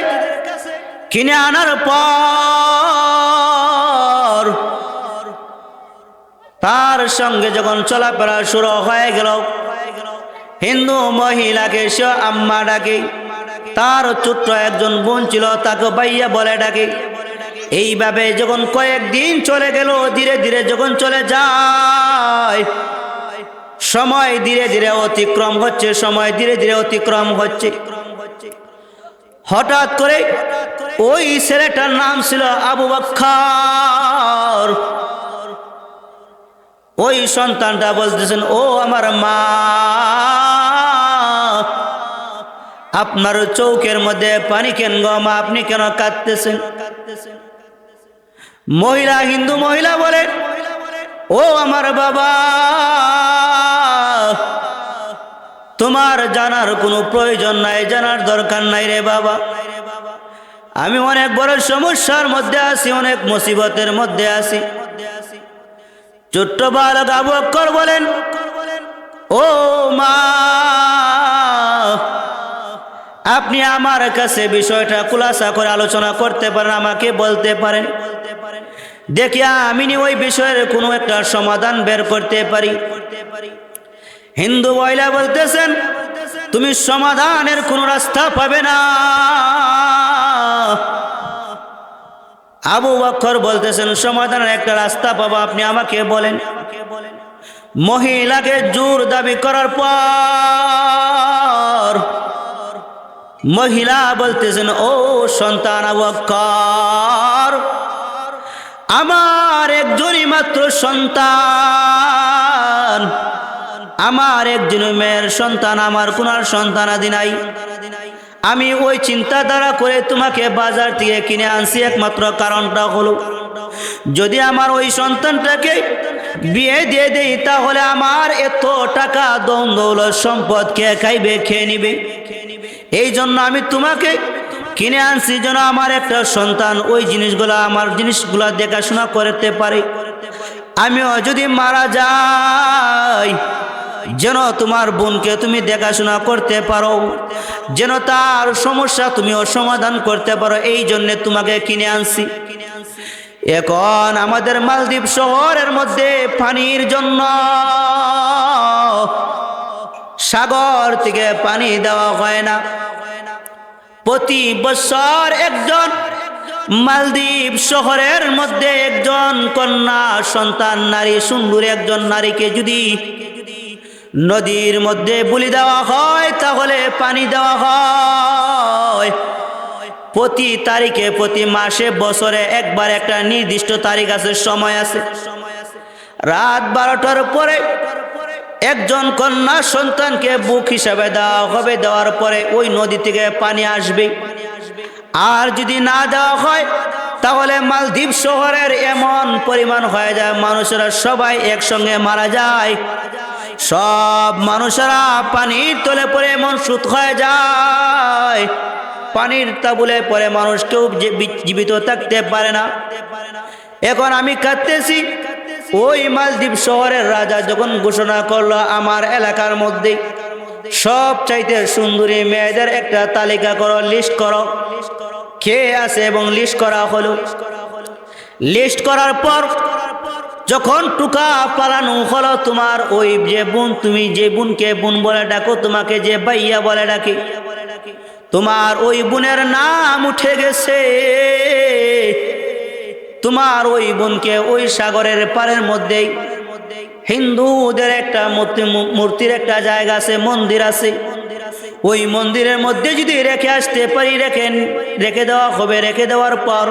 কিনে আনার পর তার সঙ্গে যখন চলাফেরা শুরু হয়ে গেল, হিন্দু মহিলাকে সে আম্মা ডাকে, তার ছোট্ট একজন বোন ছিল, তাকে ভাইয়া বলে ডাকে। এইভাবে যখন কয়েকদিন চলে গেল, ধীরে ধীরে যখন চলে যায়, সময় ধীরে ধীরে অতিক্রম হচ্ছে, সময় ধীরে ধীরে অতিক্রম হচ্ছে। হঠাৎ করে ওই ছেলেটার নাম ছিল আবু বকর। ওই সন্তানটা বলতেছেন, ও আমার মা, আপনার চৌকের মধ্যে পানি কেন গো মা, আপনি কেন কাঁদতেছেন? মহিলা, হিন্দু মহিলা বলে, ও আমার বাবা, তোমার জানার কোনো প্রয়োজন নাই, জানার দরকার নাই রে বাবা। আমি অনেক বড় সমস্যার মধ্যে আছি, অনেক মুসিবতের মধ্যে আছি। ছোট্ট বালক আবু বকর বলেন, ও মা, আপনি আমার কাছে বিষয়টা খুলাসা করে আলোচনা করতে পারেন, আমাকে বলতে পারেন, দেখি আমি ওই বিষয়ের কোনো একটা সমাধান বের করতে পারি। হিন্দু মহিলা বলতেছেন, তুমি সমাধানের কোনো রাস্তা পাবে না। আবু বকর বলতেছেন, সমাধানের একটা রাস্তা পাবো, আপনি আমাকে বলেন। মহিলাকে জোর দাবি করার পর মহিলা বলতেছেন, ও সন্তান আবু বকর, আমার একজনই মাত্র সন্তান, আমার একজন মেয়ের সন্তান, আমার কোন সন্তানাদি নাই। আমি ওই চিন্তাধারা করে তোমাকে বাজার থেকে কিনে আনছি, একমাত্র কারণটা হলো যদি আমার ওই সন্তানটাকে বিয়ে দিয়ে দেই তাহলে আমার এত টাকা দন দৌলত সম্পদ কে খাইবে, খেয়ে নিবে। এই জন্য আমি তোমাকে কিনে আনছি যেন আমার একটা সন্তান ওই জিনিসগুলা, আমার জিনিসগুলা দেখাশোনা করতে পারে। আমিও যদি মারা যাই যেন তোমার বোনকে তুমি দেখাশোনা করতে পারো, যেন তার সমস্যা তুমিও সমাধান করতে পারো, এই জন্য তোমাকে কিনে আনছি। এখন আমাদের মালদ্বীপ শহরের মধ্যে পানির জন্য সাগর থেকে পানি দেওয়া হয় না। প্রতি বছর একজন মালদ্বীপ শহরের মধ্যে একজন কন্যা সন্তান নারী, সুন্দর একজন নারীকে যদি নদীর মধ্যে বলি দেওয়া হয় তাহলে পানি দেওয়া হয় প্রতি তারিখে, প্রতি মাসে, বছরে একবার একটা নির্দিষ্ট তারিখ আছে, সময় আছে। রাত 12টার পরে একজন কন্যা সন্তানকে বুক হিসাবে দেওয়া হবে, দেওয়ার পরে ওই নদী থেকে পানি আসবে। আর যদি না দেওয়া হয় তাহলে মালদ্বীপ শহরের এমন পরিমাণ হয়ে যায়, মানুষেরা সবাই একসঙ্গে মারা যায়, সব মানুষেরা পানির তলে পড়ে এমন সুত হয়ে যায়, পানির তাবুলে পরে মানুষ কেউ জীবিত থাকতে পারে না। এখন আমি কাঁদতেছি, ওই মালদ্বীপ শহরের রাজা যখন ঘোষণা করলো আমার এলাকার মধ্যে সব চাইতে সুন্দরী মেয়েদের একটা তালিকা করো, লিস্ট করো, কে আছে, এবং লিস্ট করা হলো। লিস্ট করার পর যখন টুকা পালানো হলো, তোমার ওই যে বোন, তুমি যে বোনকে বোন বলে ডাকো, তোমাকে যে ভাইয়া বলে ডাকে, তোমার ওই বোনের নাম উঠে গেছে। তোমার ওই বোনকে ওই সাগরের পাড়ের মধ্যেই হিন্দুদের একটা মূর্তির একটা জায়গা আছে, মন্দির আছে, ওই মন্দিরের মধ্যে যদি রেখে আসতে পারি, রেখে দেওয়া হবে। রেখে দেওয়ার পর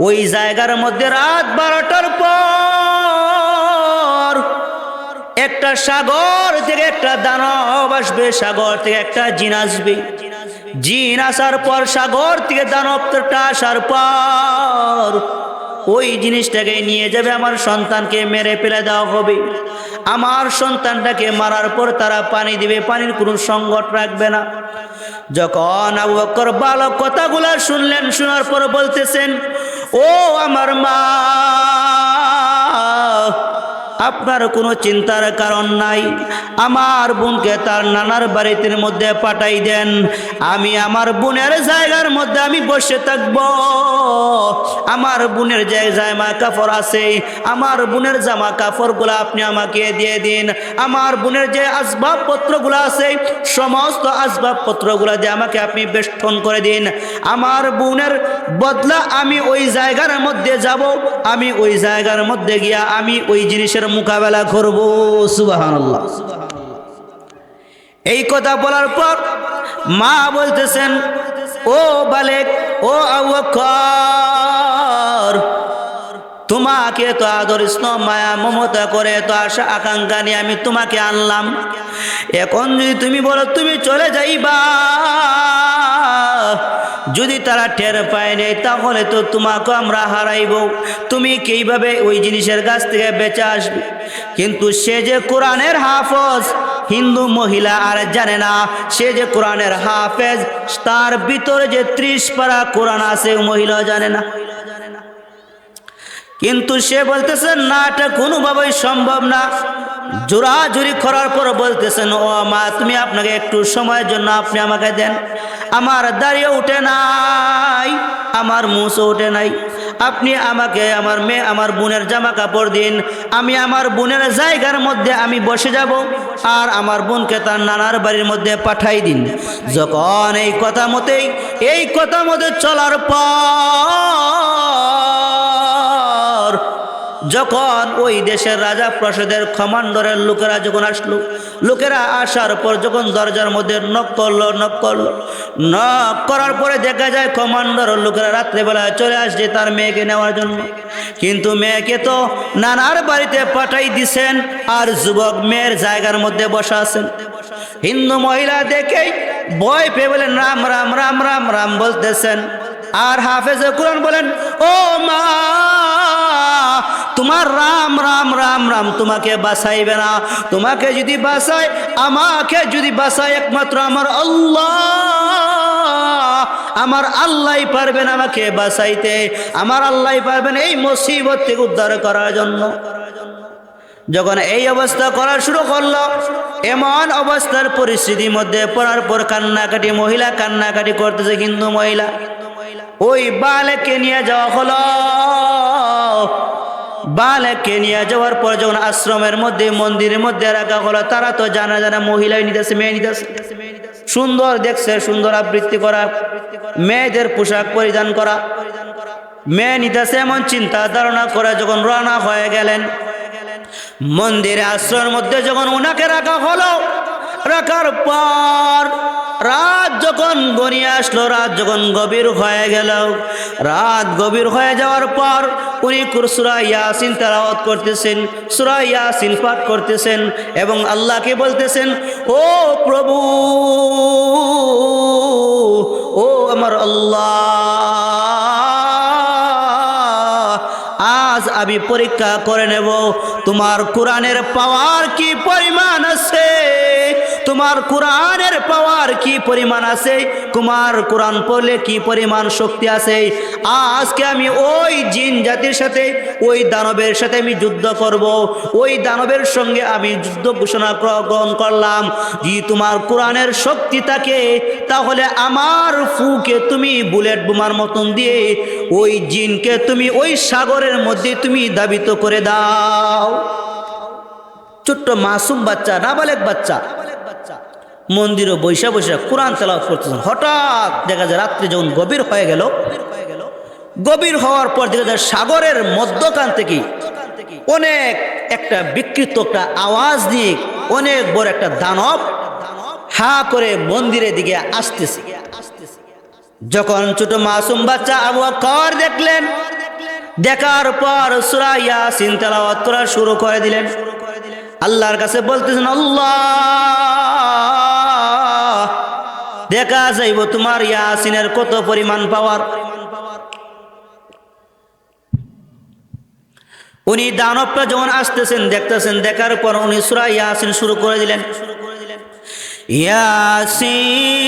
ওই জায়গার মধ্যে রাত 12টার পর একটা সাগর থেকে একটা দানব আসবে, সাগর থেকে একটা জিন আসবে। জিন আসার পর সাগর থেকে দানবটা আসার পর ওই জিনিসটাকে নিয়ে যাবে, আমার সন্তানকে মেরে ফেলে দেওয়া হবে। আমার সন্তানটাকে মারার পর তারা পানি দিবে, পানির কোনো সংকট রাখবে না। যখন আবু বকর বালক কথাগুলা শুনলেন, শোনার পর বলতেছেন, ও আমার মা, আপনার কোনো চিন্তার কারণ নাই, আমার বোনকে তার নানার বাড়িতে মধ্যে পাঠাই দেন, আমি আমার বোনের জায়গার মধ্যে আমি বসে থাকব। আমার বোনের যে জামা কাপড় আছে, আমার বোনের জামা কাপড়গুলো আপনি আমাকে দিয়ে দিন, আমার বোনের যে আসবাবপত্রগুলো আছে সমস্ত আসবাবপত্রগুলো দিয়ে আমাকে আপনি বেষ্টন করে দিন। আমার বোনের বদলা আমি ওই জায়গার মধ্যে যাব, আমি ওই জায়গার মধ্যে গিয়া আমি ওই জিনিসের মোকাবেলা করব। সুবহানাল্লাহ। এই কথা বলার পর মা বলতেছেন, ও বালেক, ও আবু বকর, তোমাকে তো আদর স্নেহ মায়া মমতা করে তো আশা আকাঙ্ক্ষা নিয়ে আমি তোমাকে আনলাম, এখন যদি তুমি বলো তুমি চলে যাইবা, যদি তারা টের পায় নেই তাহলে তো তোমাকে আমরা হারাইব, তুমি কিভাবে ওই জিনিসের কাছ থেকে বেঁচে আসবে? কিন্তু সে যে কোরআনের হাফেজ, হিন্দু মহিলা আর জানে না সে যে কোরআনের হাফেজ, তার ভিতরে যে 30 পারা কোরআন আছে মহিলা জানে না। কিন্তু সে বলতেছে না, এটা কোনোভাবেই সম্ভব না। জোরাজুরি করার পর বলতেছেন, ও মা, তুমি আপনাকে একটু সময়ের জন্য আপনি আমাকে দেন। আমার দাড়িও উঠে নাই, আমার মুছও উঠে নাই, আপনি আমাকে আমার মেয়ে আমার বোনের জামা কাপড় দিন, আমি আমার বোনের জায়গার মধ্যে আমি বসে যাব, আর আমার বোনকে তার নানার বাড়ির মধ্যে পাঠাই দিন। যখন এই কথা মতে চলার পর যখন ওই দেশের রাজা প্রাসাদের কমান্ডারের লোকেরা যখন আসলো, লোকেরা আসার পর যখন দরজার মধ্যে নক করলো, নক করার পরে দেখা যায় কমান্ডারের লোকেরা রাত্রেবেলা চলে আসছে তার মেয়েকে নেওয়ার জন্য। কিন্তু মেয়েকে তো নানার বাড়িতে পাঠাই দিছেন, আর যুবক মেয়ের জায়গার মধ্যে বসা আছেন। হিন্দু মহিলা দেখেই ভয় পেয়ে বলেন রাম রাম রাম রাম রাম বলতেছেন। আর হাফেজে কোরআন বলেন, ও মা, তোমার রাম রাম রাম রাম তোমাকে বাঁচাইবে না। তোমাকে যদি বাঁচায়, আমাকে যদি বাঁচায়, একমাত্র আমার আল্লাহই পারবেন আমাকে বাঁচাইতে, আমার আল্লাহই পারবেন এই মুসিবত থেকে উদ্ধার করার জন্য। যখন এই অবস্থা করা শুরু করলো, এমন অবস্থার পরিস্থিতির মধ্যে পড়ার পর মহিলা কান্নাকাটি করতেছে। হিন্দু মহিলা ওই বালেককে নিয়ে যাওয়া হলো। বালেককে নিয়ে যাওয়ার পর যখন আশ্রমের মধ্যে মন্দিরের মধ্যে রাখা হলো, তারা তো জানা মহিলাই নিতেছে, মেয়ে নিতেছে, সুন্দর দেখছে, সুন্দর আবৃত্তি করা, মেয়েদের পোশাক পরিধান করা, মেয়ে নিতেছে এমন চিন্তা ধারণা করে যখন রওনা হয়ে গেলেন মন্দিরে আশ্রমের মধ্যে, যখন ওনাকে রাখা হলো, রাখার পর রাত যখন গড়িয়ে আসলো, রাত যখন গভীর হয়ে গেল, রাত গভীর হয়ে যাওয়ার পর উনি সূরা ইয়াসিন তেলাওয়াত করতেছেন, সূরা ইয়াসিন পাঠ করতেছেন এবং আল্লাহকে বলতেছেন, ও প্রভু, ও আমার আল্লাহ, আজ আমি পরীক্ষা করে নেব তোমার কোরআনের পাওয়ার কি পরিমাণ আছে, তোমার কোরআনের পাওয়ার কি পরিমাণ আছে, তোমার কোরআন পড়লে কি পরিমাণ শক্তি আছে। আজকে আমি ওই জিন জাতির সাথে, ওই দানবের সাথে আমি যুদ্ধ করব, ওই দানবের সঙ্গে আমি যুদ্ধ ঘোষণা গ্রহণ করলাম। যদি তোমার কোরআনের শক্তি থাকে, তাহলে আমার ফুকে তুমি বুলেট বোমার মতন দিয়ে ওই জিনকে তুমি ওই সাগরের মধ্যে তুমি দাবিত করে দাও। ছোট্ট মাসুম বাচ্চা, নাবালেক বাচ্চা মন্দিরে বৈশা কোরআন তেলাওয়াত করতেছেন। হঠাৎ দেখা যায় রাত্রি যখন গভীর হয়ে গেল, গভীর হওয়ার পর দেখা যায় সাগরের মধ্যখান থেকে অনেক একটা বিকৃত একটা আওয়াজ নিয়ে অনেক বড় একটা দানব হা করে মন্দিরের দিকে আসতেছে। যখন ছোট মাসুম বাচ্চা আবু বকর দেখলেন, দেখার পর সূরা ইয়াসিন তেলাওয়াত করা শুরু করে দিলেন। আল্লাহর কাছে বলতেছেন, আল্লাহ, দেখা যাইব তোমার ইয়াসিনের কত পরিমাণ পাওয়ার। উনি দানবটা যখন আসতেছেন দেখতেছেন, দেখার পর উনি সূরা ইয়াসিন শুরু করে দিলেন। ইয়াসিন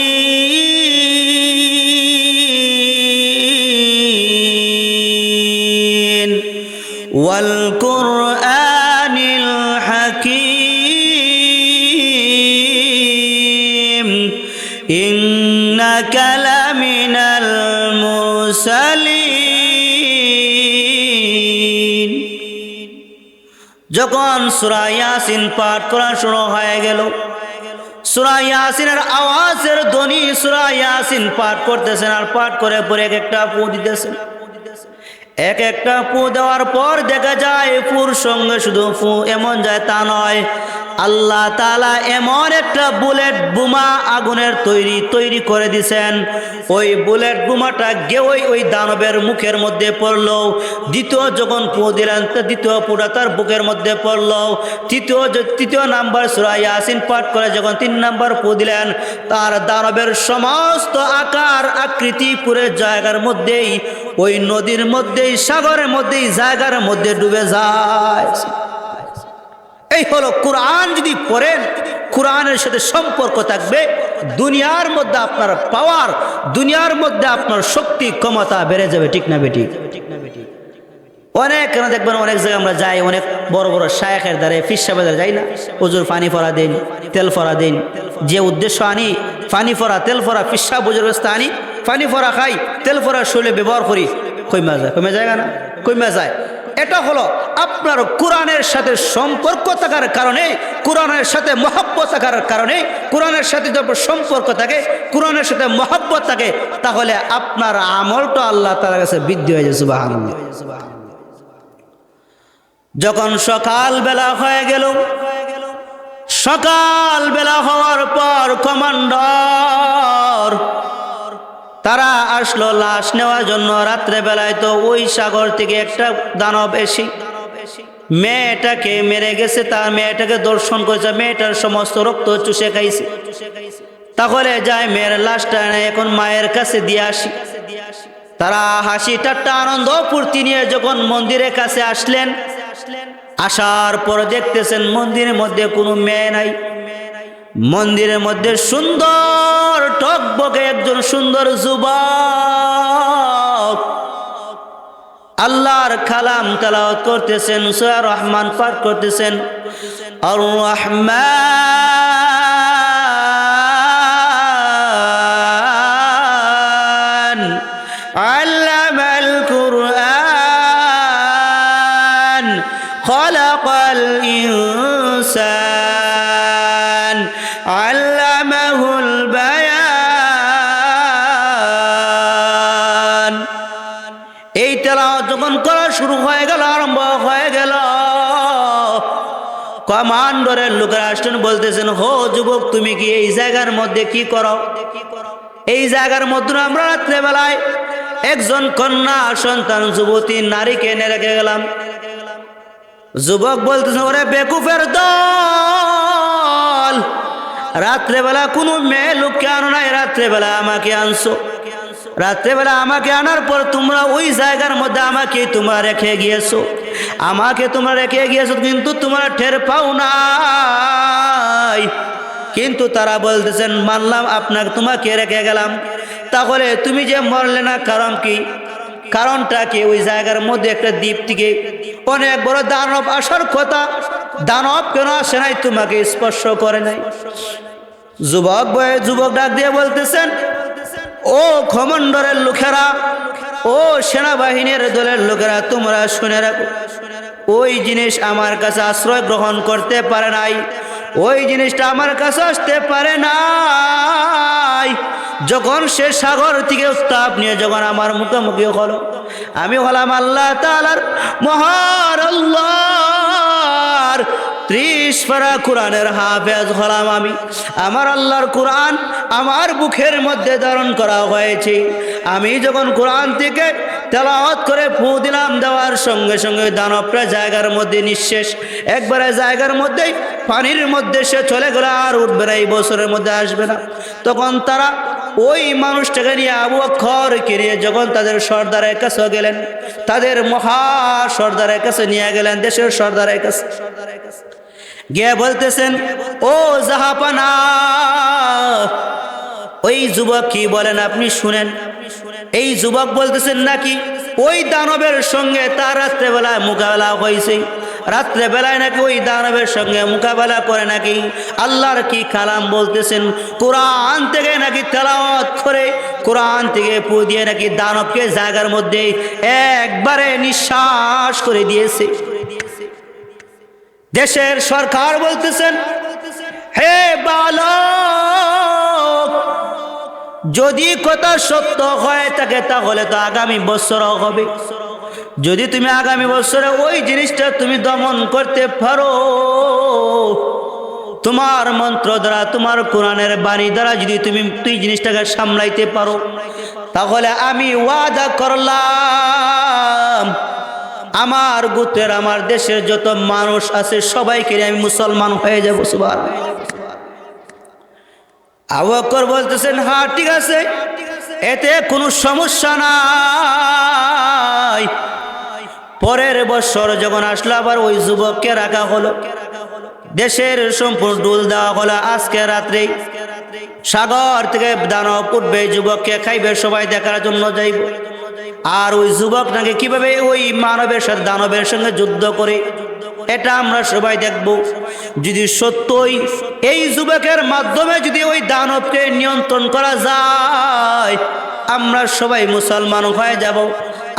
ওয়াল কুরআনিল হাকীম ইন্নাকা লামিনাল মুরসালিন। যখন সূরা ইয়াসিন পাঠ করা শুরু হয়ে গেল, সূরা ইয়াসিনের আওয়াজের ধ্বনি, সূরা ইয়াসিন পাঠ করতেছেন আর পাঠ করে পরে এক একটা ফু দিতেছেন। এক একটা ফু দেওয়ার পর দেখা যায় ফুর সঙ্গে শুধু ফু এমন যায় তা নয়, আল্লাহ তাআলা এমন একটা বুলেট বোমা আগুনের তৈরি করে দিছেন। ওই বুলেট বোমাটা গিয়ে ওই দানবের মুখের মধ্যে পড়লো। দ্বিতীয় যখন ফু দিলেন, দ্বিতীয় ফুটা তার বুকের মধ্যে পড়লো। তৃতীয় নাম্বার সূরা ইয়াসিন পাঠ করে যখন 3 নাম্বার ফু দিলেন, তার দানবের সমস্ত আকার আকৃতি পুরো জায়গার মধ্যেই, ওই নদীর মধ্যেই, সাগরের মধ্যেই, জায়গার মধ্যে ডুবে যায়। এই হলো কোরআন যদি পড়েন কোরআনের সাথে সম্পর্ক থাকবে, দুনিয়ার মধ্যে আপনার পাওয়ার, দুনিয়ার মধ্যে আপনার শক্তি ক্ষমতা বেড়ে যাবে। ঠিক না বেটি? অনেক কেন দেখবেন অনেক জায়গায় আমরা যাই, অনেক বড় বড় শায়েখের দ্বারে, ফির সাহেবের দ্বারে যাই না, হুজুর পানি ফরা দিন, তেল ফরা দিন, যে উদ্দেশ্য আনি পানি ফরা তেল ফরা, ফির সাহেব হুজুর ব্যবস্থা আনি পানি ফরা খাই, তেল ফরা শরীরে ব্যবহার করি, কমে যায় না? কমে যায়। এটা হলো আপনার কোরআনের সাথে সম্পর্ক থাকার কারণে, কোরআনের সাথে মহব্বত থাকার কারণে। কোরআনের সাথে যখন সম্পর্ক থাকে, কোরআনের সাথে মহব্বত থাকে, তাহলে আপনার আমলটা আল্লাহ তাআলার কাছে বৃদ্ধি হয়ে যায়। সুবহানাল্লাহ। যখন সকাল বেলা হয়ে গেল, সকাল বেলা হওয়ার পর কমান্ডার তারা আসলো লাশ নেওয়ার জন্য। রাত্রে বেলায় তো ওই সাগর থেকে একটা দানব এসে মেয়েটাকে মেরে গেছে, তার মেয়েটাকে দর্শন করেছে, মেয়েটার সমস্ত রক্ত চুষে খাইছে। তাহলে যায় মেয়ের লাশটা এখন মায়ের কাছে দিয়ে আসি। তারা হাসি ঠাট্টা আনন্দ ফুর্তি নিয়ে যখন মন্দিরের কাছে আসলেন, আসার পর দেখতেছেন মন্দিরের মধ্যে কোনো মেয়ে নাই। মন্দিরের মধ্যে সুন্দর টকবকে একজন সুন্দর যুবক আল্লাহর কালাম তেলাওয়াত করতেছেন, সূরা রহমান পাঠ করতেছেন। আর রহমান আল্লামাল কুরআন খালাকাল ইনসান আল্লামাহুল বায়ান। এই তেলাওয়াত যখন করা শুরু হয়ে গেল, আরম্ভ হয়ে গেল, কমান্ডারের লোকেরা আসছেন, বলতেছেন, হো যুবক, তুমি কি এই জায়গার মধ্যে কি করো? এই জায়গার মধ্যে আমরা রাত্রেবেলায় একজন কন্যা সন্তান যুবতী নারীকে এনে রেখে গেলাম। যুবক বলতেছেন, ওরে বেকুফের দল, রাত্রেবেলা কোনো মেয়ে লোককে আনো নাই, রাত্রেবেলা আমাকে আনছো। রাত্রেবেলা আমাকে আনার পর তোমরা ওই জায়গার মধ্যে আমাকে তোমরা রেখে গিয়েছো, আমাকে তোমরা রেখে গিয়েছো, কিন্তু তোমরা টের পাও নাই। কিন্তু তারা বলতেছেন, মানলাম আপনাকে, তোমাকে রেখে গেলাম, তাহলে তুমি যে মরলে না, কারণ কি? কারণটা কি? ওই জায়গার মধ্যে একটা দ্বীপ থেকে অনেক বড় দানব আসার কথা, দানব কেন আসে নাই? তোমাকে স্পর্শ করে নাই। যুবক ডাক দিয়ে বলতেছেন, ও কমান্ডারের লোকেরা, ও সেনাবাহিনীর দলের লোকেরা, তোমরা শুনে রাখো, ওই জিনিস আমার কাছে আশ্রয় গ্রহণ করতে পারে নাই, ওই জিনিসটা আমার কাছে আসতে পারে নাই। যখন সে সাগর থেকে উত্তাপ নিয়ে যখন আমার মুখোমুখি হলো, আমি হলাম আল্লাহ তাআলার মহান আল্লাহর 30 পারা কোরআনের হাফেজ হলাম আমি। আমার আল্লাহর কোরআন আমার বুকের মধ্যে ধারণ করা হয়েছে। আমি যখন কোরআন থেকে তেলাওয়াত করে ফু দিলাম, দেওয়ার সঙ্গে সঙ্গে দানবটা জায়গার মধ্যে নিঃশেষ, একবারে জায়গার মধ্যেই পানির মধ্যে সে চলে গেল, আর উঠবে না, এই বছরের মধ্যে আসবে না। তখন তারা ওই মানুষটাকে নিয়ে, আবু বকরকে নিয়ে যখন তাদের সর্দারের কাছে গেলেন, তাদের মহা সর্দারের কাছে নিয়ে গেলেন, দেশের সর্দারের কাছে গিয়ে বলতেছেন, ও জাহাপানা, ওই যুবক কি বলেন আপনি শুনেন। এই যুবক বলতেছেন, নাকি ওই দানবের সঙ্গে তার রাত্রেবেলায় মোকাবেলা হয়েছে, রাত্রেবেলায় নাকি ওই দানবের সঙ্গে মোকাবেলা করে, নাকি আল্লাহর কি কালাম বলতেছেন, কোরআন থেকে নাকি তেলাওয়াত করে, কোরআন থেকে ফু দিয়ে নাকি দানবকে জায়গার মধ্যে একবারে নিঃশ্বাস করে দিয়েছে। দেশের সরকার বলতেছেন, হে বালক, যদি কথা সত্য হয়ে থাকে তাহলে তো আগামী বছরও হবে। যদি তুমি আগামী বছরে ওই জিনিসটা তুমি দমন করতে পারো, তোমার মন্ত্র দ্বারা, তোমার কোরআনের বাণী দ্বারা যদি তুমি তুই জিনিসটাকে সামলাইতে পারো, তাহলে আমি ওয়াদা করলাম, আমার গোত্রের, আমার দেশের যত মানুষ আছে সবাইকে আমি মুসলমান হয়ে যাব। সুবহানাল্লাহ। আবু বকর বলতেছেন, হ্যাঁ ঠিক আছে, এতে কোনো সমস্যা নাই। পরের বছর যখন আসলো, আবার ওই যুবককে রাখা হলো। দেশের সম্পূর্ণ ডুল দেওয়া হলো আজকে রাত্রে সাগর থেকে দানব উঠবে, যুবককে খাইবে, সবাই দেখার জন্য যাইব। আর ওই যুবক নাকি কিভাবে ওই মানবের সাথে দানবের সঙ্গে যুদ্ধ করে, এটা আমরা সবাই দেখব। যদি সত্যই এই যুবকের মাধ্যমে যদি ওই দানবকে নিয়ন্ত্রণ করা যায়, আমরা সবাই মুসলমান হয়ে যাব।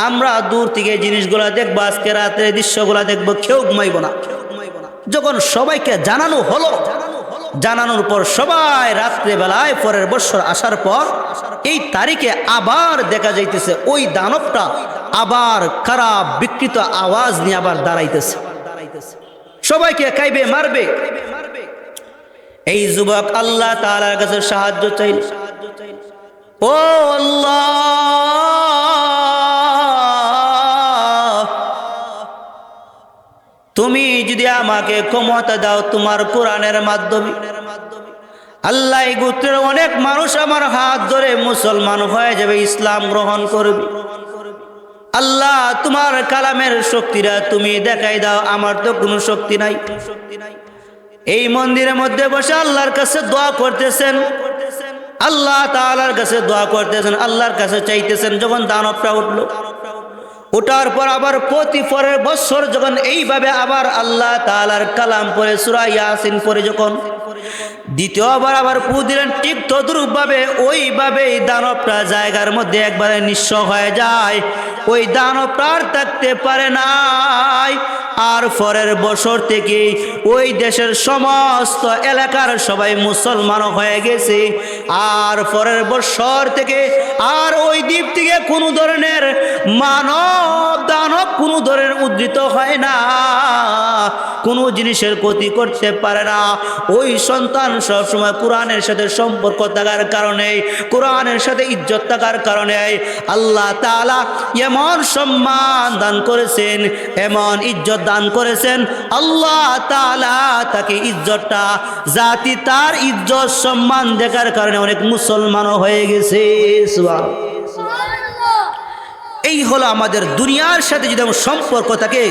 আমরা দূর থেকে জিনিসগুলা দেখবো, আজকে রাতের দৃশ্যগুলা দেখবো, কেউ ঘুমাইব না। যখন সবাইকে জানানো হলো, জানানোর পর সবাই রাত্রেবেলায় পরের বছর আসার পর এই তারিখে আবার দেখা যাইতেছে ওই দানবটা আবার খারাপ বিকৃত আওয়াজ নিয়ে আবার দাঁড়াইতেছে, সবাইকে খাইবে, মারবে। এই যুবক আল্লাহ তাআলার কাছে সাহায্য চাইল। ও আল্লাহ, তুমি যদি আমাকে ক্ষমতা দাও তোমার কোরআনের মাধ্যমে, আল্লাহ এই গোত্রের অনেক মানুষ আমার হাত ধরে মুসলমান হয়ে যাবে, ইসলাম গ্রহণ করবে। আল্লাহ তোমার কালামের শক্তিটা তুমি দেখাই দাও, আমার তো কোনো শক্তি নাই। এই মন্দিরের মধ্যে বসে আল্লাহর কাছে দোয়া করতেছেন, আল্লাহ তাআলার কাছে দোয়া করতেছেন, আল্লাহর কাছে চাইতেছেন। যখন দানবটা উঠলো, ওঠার পর আবার প্রতি পরের বছর যখন এইভাবে আবার আল্লাহ তাআলার কালাম পড়ে সূরা ইয়াসিন পড়ে যখন দ্বিতীয়বার আবার ফু দিলেন, ঠিক তদ্রূপভাবে ওইভাবে দানবটা জায়গার মধ্যে একবারে নিঃস্ব হয়ে যায়। ওই দানবটা আর থাকতে পারে নাই। আর পরের বছর থেকে ওই দেশের সমস্ত এলাকার সবাই মুসলমান হয়ে গেছে। আর পরের বছর থেকে আর ওই দ্বীপ থেকে কোনো ধরনের মানব দানব কোনো ধরনের উদ্ধৃত হয় না, কোনো জিনিসের ক্ষতি করতে পারে না। ওই সন্তান সবসময় কোরআনের সাথে সম্পর্ক থাকার কারণে, কোরআনের সাথে ইজ্জত থাকার কারণে আল্লাহ তাআলা এমন সম্মান দান করেছেন, এমন ইজ্জত দান করেছেন। আল্লাহ তাআলা তাকে ইজ্জতটা জাতি তার ইজ্জত সম্মান দেখার কারণে অনেক মুসলমানও হয়ে গেছে। সুবহানাল্লাহ। এই হলো আমাদের দুনিয়ার সাথে যদি আমার সম্পর্ক থাকে,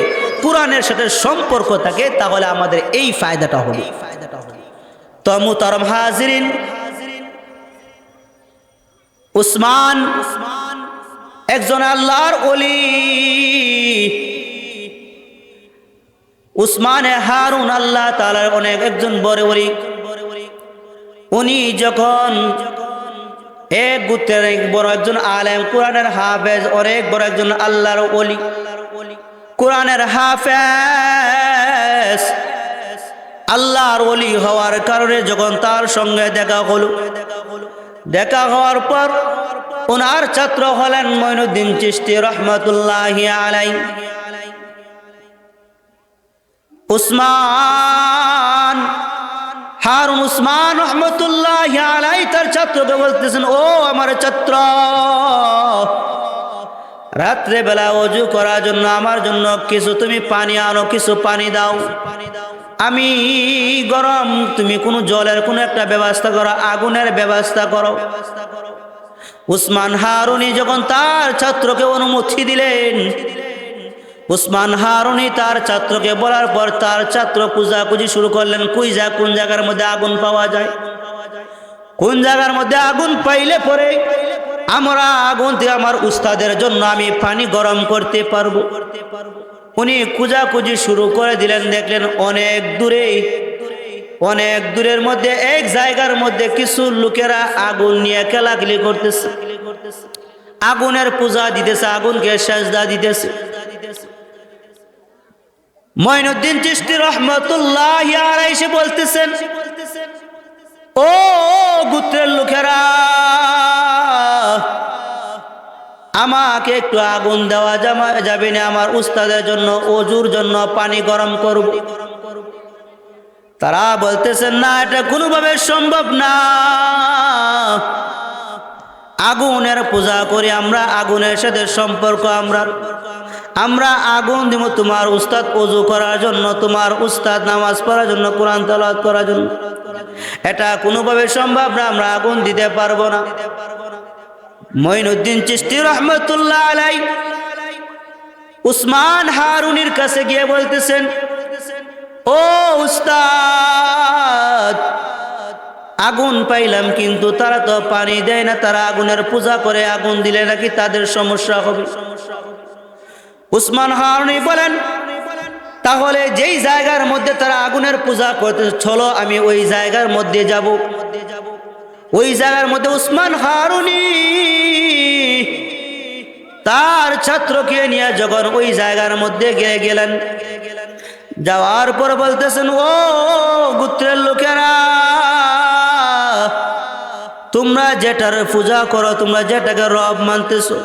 কোরআনের সাথে সম্পর্ক থাকে, তাহলে আমাদের এই ফায়দাটা হবে। তো মুহতারাম হাজিরিন, উসমান একজন আল্লাহর ওলি। উসমানে হারুন আল্লাহ তাআলার অনেক একজন বড় ওলি। উনি যখন এক গোত্রের এক বড় একজন আলেম, কোরআনের হাফেজ, অনেক বড় একজন আল্লাহর ওলি, কোরআনের হাফেজ, আল্লাহর ওলি হওয়ার কারণে যখন তার সঙ্গে দেখা হলো, দেখা হওয়ার পর ওনার ছাত্র হলেন মঈনুদ্দিন চিশতি রহমাতুল্লাহি আলাইহি। উসমান হারুন উসমান রহমাতুল্লাহি আলাইহি তার ছাত্রকে বলতেছেন, ও আমার ছাত্র, রাত্রে বেলা ওযু করার জন্য আমার জন্য কিছু তুমি পানি আনো, কিছু পানি দাও। আমি গরম, তুমি কোনো জলের কোনো একটা ব্যবস্থা করো, আগুনের ব্যবস্থা করো। উসমান হারুনি যখন তার ছাত্রকে অনুমতি দিলেন, উসমান হারুনি তার ছাত্রকে বলার পর তার ছাত্র খোঁজাখুঁজি শুরু করলেন, কোন জায়গার মধ্যে আগুন পাওয়া যায়, কোন জায়গার মধ্যে আগুন পাইলে পরে আমরা আগুন থেকে আমার উস্তাদের জন্য আমি পানি গরম করতে পারবো। উনি খোঁজাখুঁজি শুরু করে দিলেন, দেখলেন অনেক দূরের মধ্যে এক জায়গার মধ্যে কিছু লোকেরা আগুন নিয়ে খেলাখেলি করতেছে, আগুনের পূজা দিতেছে, আগুনকে সেজদা দিতেছে। মঈনুদ্দিন চিশতি রহমাতুল্লাহি আলাইহি এসে বলতেছেন, ও গোত্রের লোকেরা, আমাকে একটু আগুন দেওয়া যাবে না, আমার উস্তাদের জন্য ওযুর জন্য পানি গরম করব। তারা বলতেছেন, না, এটা কোনোভাবে সম্ভব না, আগুনের পূজা করি আমরা, আগুনের সাথে সম্পর্ক আমরা আগুন দিব তোমার উস্তাদ ওযু করার জন্য, তোমার উস্তাদ নামাজ পড়ার জন্য, কোরআন তেলাওয়াত করার জন্য, এটা কোনোভাবে সম্ভব না, আমরা আগুন দিতে পারবো না। মঈনুদ্দিন চিশতি রহমাতুল্লাহ আলাইহি উসমান হারুনির কাছে গিয়ে বলতেছেন, ও ও উস্তাদ, আগুন পাইলাম কিন্তু তারা তো পানি দেয় না, তারা আগুনের পূজা করে, আগুন দিলে নাকি তাদের সমস্যা হবে। উসমান হারুনি বলেন, তাহলে যেই জায়গার মধ্যে তারা আগুনের পূজা করতে, চলো আমি ওই জায়গার মধ্যে যাব। ওই জায়গার মধ্যে উসমান হারুনি তার ছাত্রকে নিয়ে যখন ওই জায়গার মধ্যে গেলেন, যাওয়ার পর বলতেছেন, ও গোত্রের লোকেরা, তোমরা যেটার পূজা করো, তোমরা যেটাকে রব মানতেছো,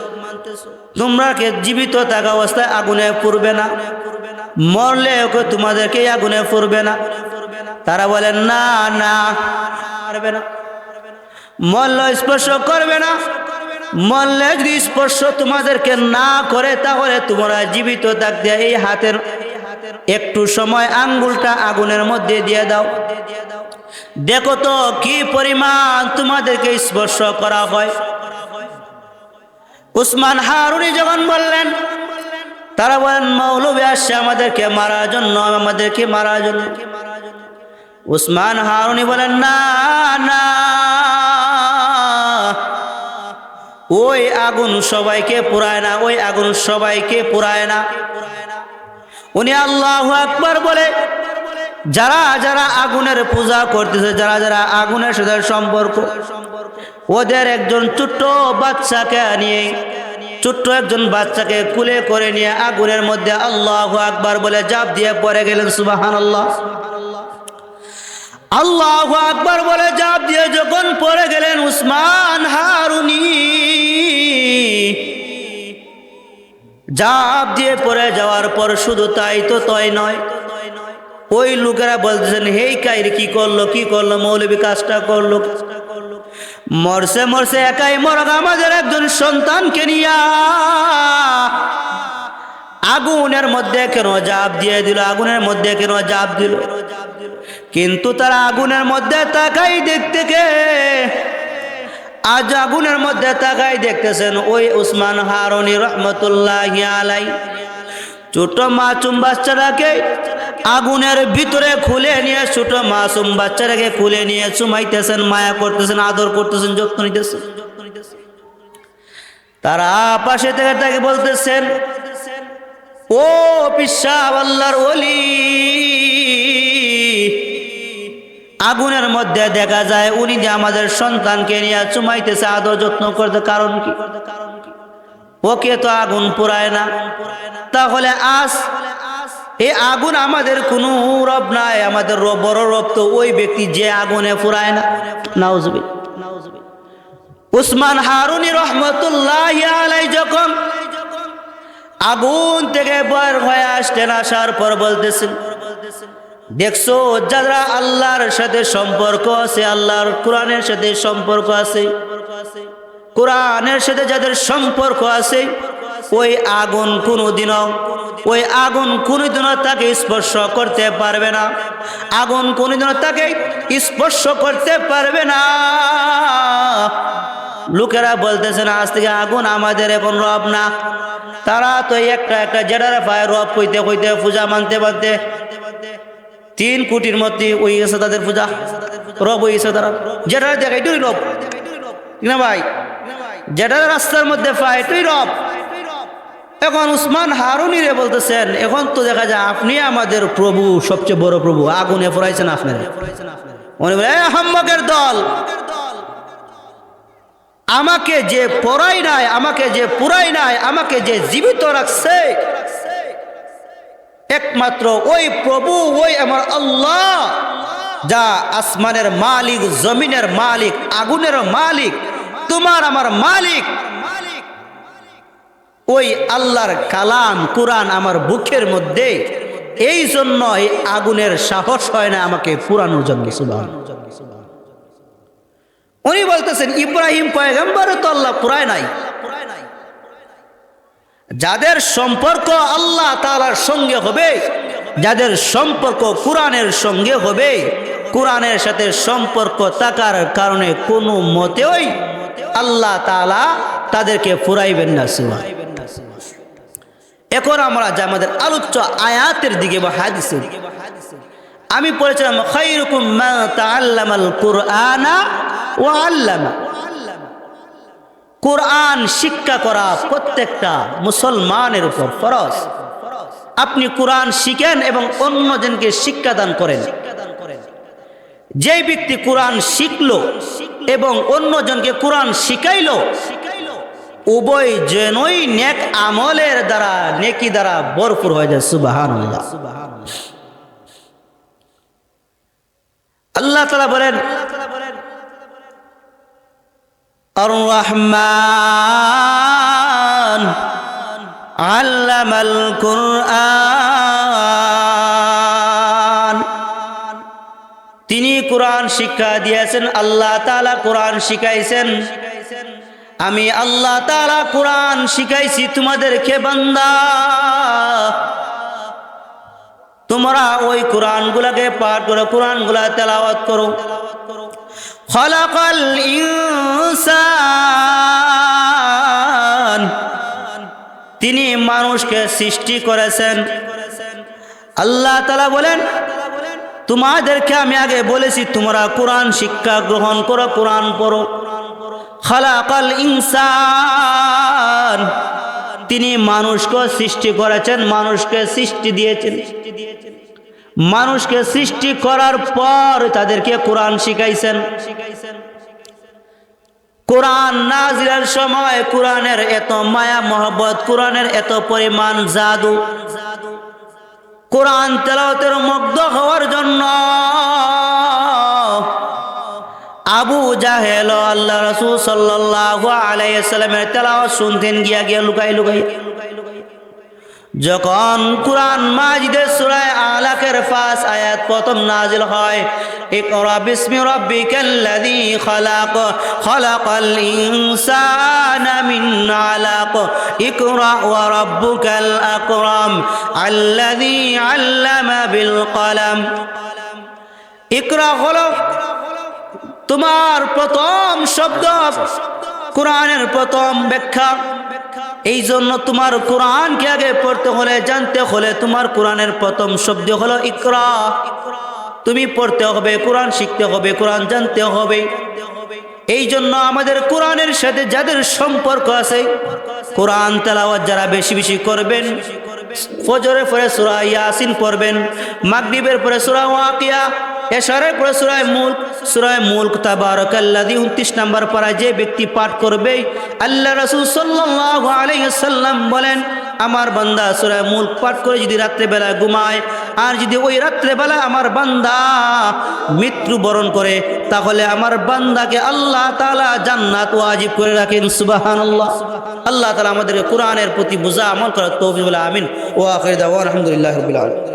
তোমরা কে জীবিত থাকা অবস্থায় আগুনে পুড়বে না, মরলে ওকে তোমাদেরকে আগুনে পুড়বে না? তারা বলেন, না না, পারবে না, মরলে স্পর্শ করবে না, মরলে যদি স্পর্শ তোমাদেরকে না করে তাহলে তোমরা জীবিত থাকতে এই হাতের একটু সময় আঙ্গুলটা আগুনের মধ্যে দিয়ে দাও, দেখো তো কি পরিমাণ তোমাদেরকে স্পর্শ করা হয়। উসমান হারুনি যখন বললেন, তারা বলেন, মৌলবী আসছে আমাদেরকে মারার জন্য, আমাদেরকে মারার জন্য। উসমান হারুনি বলেন, না না, ওই আগুন সবাইকে পুরায় না, ওই আগুন সবাইকে পুরায় না। উনি আল্লাহু আকবার বলে যারা যারা আগুনের পূজা করতেছে, যারা যারা আগুনের সাথে সম্পর্ক, ওদের একজন ছোট্ট বাচ্চাকে নিয়ে, ছোট্ট একজন বাচ্চাকে কুলে করে নিয়ে আগুনের মধ্যে আল্লাহু আকবার বলে ঝাঁপ দিয়ে পড়ে গেলেন। সুবহানাল্লাহ। আল্লাহু আকবার বলে ঝাঁপ দিয়ে যখন পড়ে গেলেন উসমান হারুনি, ঝাঁপ দিয়ে পড়ে যাওয়ার পর শুধু তাই তো তাই নয়, ওই লোকেরা বলতেছেন, হেই কাইর কি করলো, কি করলো, মৌলবী কাজটা করলো, মরছে মরছে একাই মরগ, আমাদের একজন সন্তানকে নিয়া আগুনের মধ্যে কেন ঝাঁপ দিয়ে দিল, আগুনের মধ্যে কেন ঝাঁপ দিল? কিন্তু তারা আগুনের মধ্যে তাকাই দেখতে কে, আজ আগুনের মধ্যে তাকাই দেখতেছেন ওই উসমান হারুনি রহমতুল্লাহি আলাই ছোট মাসুম বাচ্চাটাকে আগুনের ভিতরে খুলে নিয়ে, ছোট মাসুম বাচ্চাটাকে খুলে নিয়ে চুমাইতেছেন, মায়া করতেছেন, আদর করতেছেন, যত্ন নিতেছেন। তারা পাশে থেকে তাকে বলতেছেন, ও পিসাব আল্লাহর ওলি, আগুনের মধ্যে দেখা যায় উনি যে আমাদের সন্তানকে নিয়ে চুমাইতেছে, আদর যত্ন করতে, কারণ কি? ওকে তো আগুন পুরায় না, তাহলে আজ এই আগুন আমাদের কোনো রব নাই, আমাদের বড় রব তো ওই ব্যক্তি যে আগুনে পুরায় না। নাউজুবিল্লাহ। উসমান হারুনি রহমতুল্লাহি আলাইহি যখন আগুন থেকে বের হয়ে আসতেন, আসার পর বলতেছেন, দেখছো যারা আল্লাহর সাথে সম্পর্ক আছে, আল্লাহর কোরআনের সাথে সম্পর্ক আছে, কোরআনের সাথে যাদের সম্পর্ক আছে, ওই আগুন কোনোদিনও তাকে স্পর্শ করতে পারবে না, আগুন কোনোদিনও তাকে স্পর্শ করতে পারবে না। লোকেরা বলতেছেন, আজ থেকে আগুন আমাদের এখন রব না। তারা তো একটা একটা জেডার পায় রব কইতে কইতে, পূজা মানতে মানতে 3 কোটির মধ্যে ওই গেছে তাদের পূজা, রব হয়ে গেছে তারা। যেটা দেখাই তুই রব না ভাই, যেটা রাস্তার মধ্যে পায় তুই রব। এখন উসমান হারুনি রে বলতেছেন, এখন তো দেখা যায় আপনি আমাদের প্রভু, সবচেয়ে বড় প্রভু, আগুনে পড়াইছেন আপনারা। উনি বলে, আহম্মকের দল, আমাকে যে পড়াই নাই, আমাকে যে পুরাই নাই, আমাকে যে জীবিত রাখছে একমাত্র ওই প্রভু, ওই আমার আল্লাহ, যা আসমানের মালিক, জমিনের মালিক, আগুনের মালিক, তোমার আমার মালিক। ওই আল্লাহর কালাম কোরআন আমার বুকের মধ্যে, এই জন্য এই আগুনের সাহস হয় না আমাকে পুরানোর জন্য। সুবহানাল্লাহ। উনি বলতেছেন, ইব্রাহিম পয়গম্বর তো আল্লাহ পুরায় নাই। যাদের সম্পর্ক আল্লাহ তাআলার সঙ্গে হবে, যাদের সম্পর্ক কোরআনের সঙ্গে হবে, কোরআনের সাথে সম্পর্ক থাকার কারণে কোনো মতেই আল্লাহ তাআলা তাদেরকে ফুরাইবেন না। এখন আমরা যে আমাদের আলোচ্য আয়াতের দিকে বা হাদিসের, আমি পড়েছিলাম খায়রুকুম মান তাআল্লামাল কুরআনা ওয়া আল্লামা। কোরআন শিক্ষা করা প্রত্যেকটা মুসলমানের উপর ফরজ। আপনি কোরআন শিখেন এবং অন্যজনকে শিক্ষা দান করেন। যে ব্যক্তি কোরআন শিখলো এবং অন্যজনকে কোরআন শিখাইলো, উভয় জনই নেক আমলের দ্বারা, নেকি দ্বারা ভরপুর হয়ে যায়। সুবহানাল্লাহ। আল্লাহ তাআলা বলেন আর রহমান আল্লামাল কুরআন। তিনি কোরআন শিক্ষা দিয়েছেন, আল্লাহ তাআলা কোরআন শিখাইছেন। আমি আল্লাহ তাআলা কোরআন শিখাইছি তোমাদেরকে বান্দা, তোমরা ওই কোরআনগুলোকে পাঠ করো, কোরআনগুলা তেলাওয়াত করো। খলাকাল ইনসান, তিনি মানুষকে সৃষ্টি করেছেন। আল্লাহ তাআলা বলেন তোমাদেরকে আমি আগে বলেছি তোমরা কোরআন শিক্ষা গ্রহণ করো, কোরআন পড়ো। খলাকাল ইনসান, তিনি মানুষকে সৃষ্টি করেছেন, মানুষকে সৃষ্টি দিয়েছেন। মানুষকে সৃষ্টি করার পর তাদেরকে কোরআন শিখাইছেন। কোরআন নাজিলের সময় কোরআনের এত মায়া মহব্বত, কোরআনের এত পরিমাণ জাদু, কোরআন তেলাওয়াতের মুগ্ধ হওয়ার জন্য আবু জাহেল আল্লাহ রাসূল সাল্লাল্লাহু আলাইহি ওয়াসাল্লামের তেলাওয়াত শুনতেন গিয়া গিয়া লুকাই লুকাই। যখন কোরআন মাজিদের সূরা আলাকের 5 আয়াত প্রথম নাজিল হয়, ইকরা বিসমি রাব্বিকাল্লাযী খালাক, খালাকাল ইনসানা মিন আলাক, ইকরা ওয়া রাব্বুকাল আকরাম, আল্লাযী আল্লামা বিল কলম। ইকরা হলো তোমার প্রথম শব্দ, কোরআনের প্রথম ব্যাখ্যা। এই জন্য তোমার কোরআনকে আগে পড়তে হলে, জানতে হলে তোমার কোরআনের প্রথম শব্দ হলো ইকরা। তুমি পড়তে হবে, কোরআন শিখতে হবে, কোরআন জানতে হবে। এই জন্য আমাদের কোরআনের সাথে যাদের সম্পর্ক আছে, কোরআন তেলাওয়াত যারা বেশি বেশি করবেন, ফজরের পরে সূরা ইয়াসিন পড়বেন, মাগরিবের পরে সূরা ওয়াকিয়া, এশারের পরে সূরা মুলক তাবারাকাল্লাযী 29 নম্বর পারা যে ব্যক্তি পাঠ করবে, আল্লাহ রাসূল সাল্লাল্লাহু আলাইহি ওয়াসাল্লাম বলেন আমার বান্দা সূরা মুলক পাঠ করে যদি রাত্রে বেলা ঘুমায়, আর যদি ওই রাত্রে বেলা আমার বান্দা মৃত্যুবরণ করে, তাহলে আমার বান্দাকে আল্লাহ তাআলা জান্নাত ওয়াজিব করে রাখেন। সুবহানাল্লাহ। আল্লাহ তাআলা আমাদের কোরআনের প্রতি বুঝা আমল করার তৌফিক দান। আমিন। ওয়া আখির দাওয়ানা আলহামদুলিল্লাহি রাব্বিল আলামিন।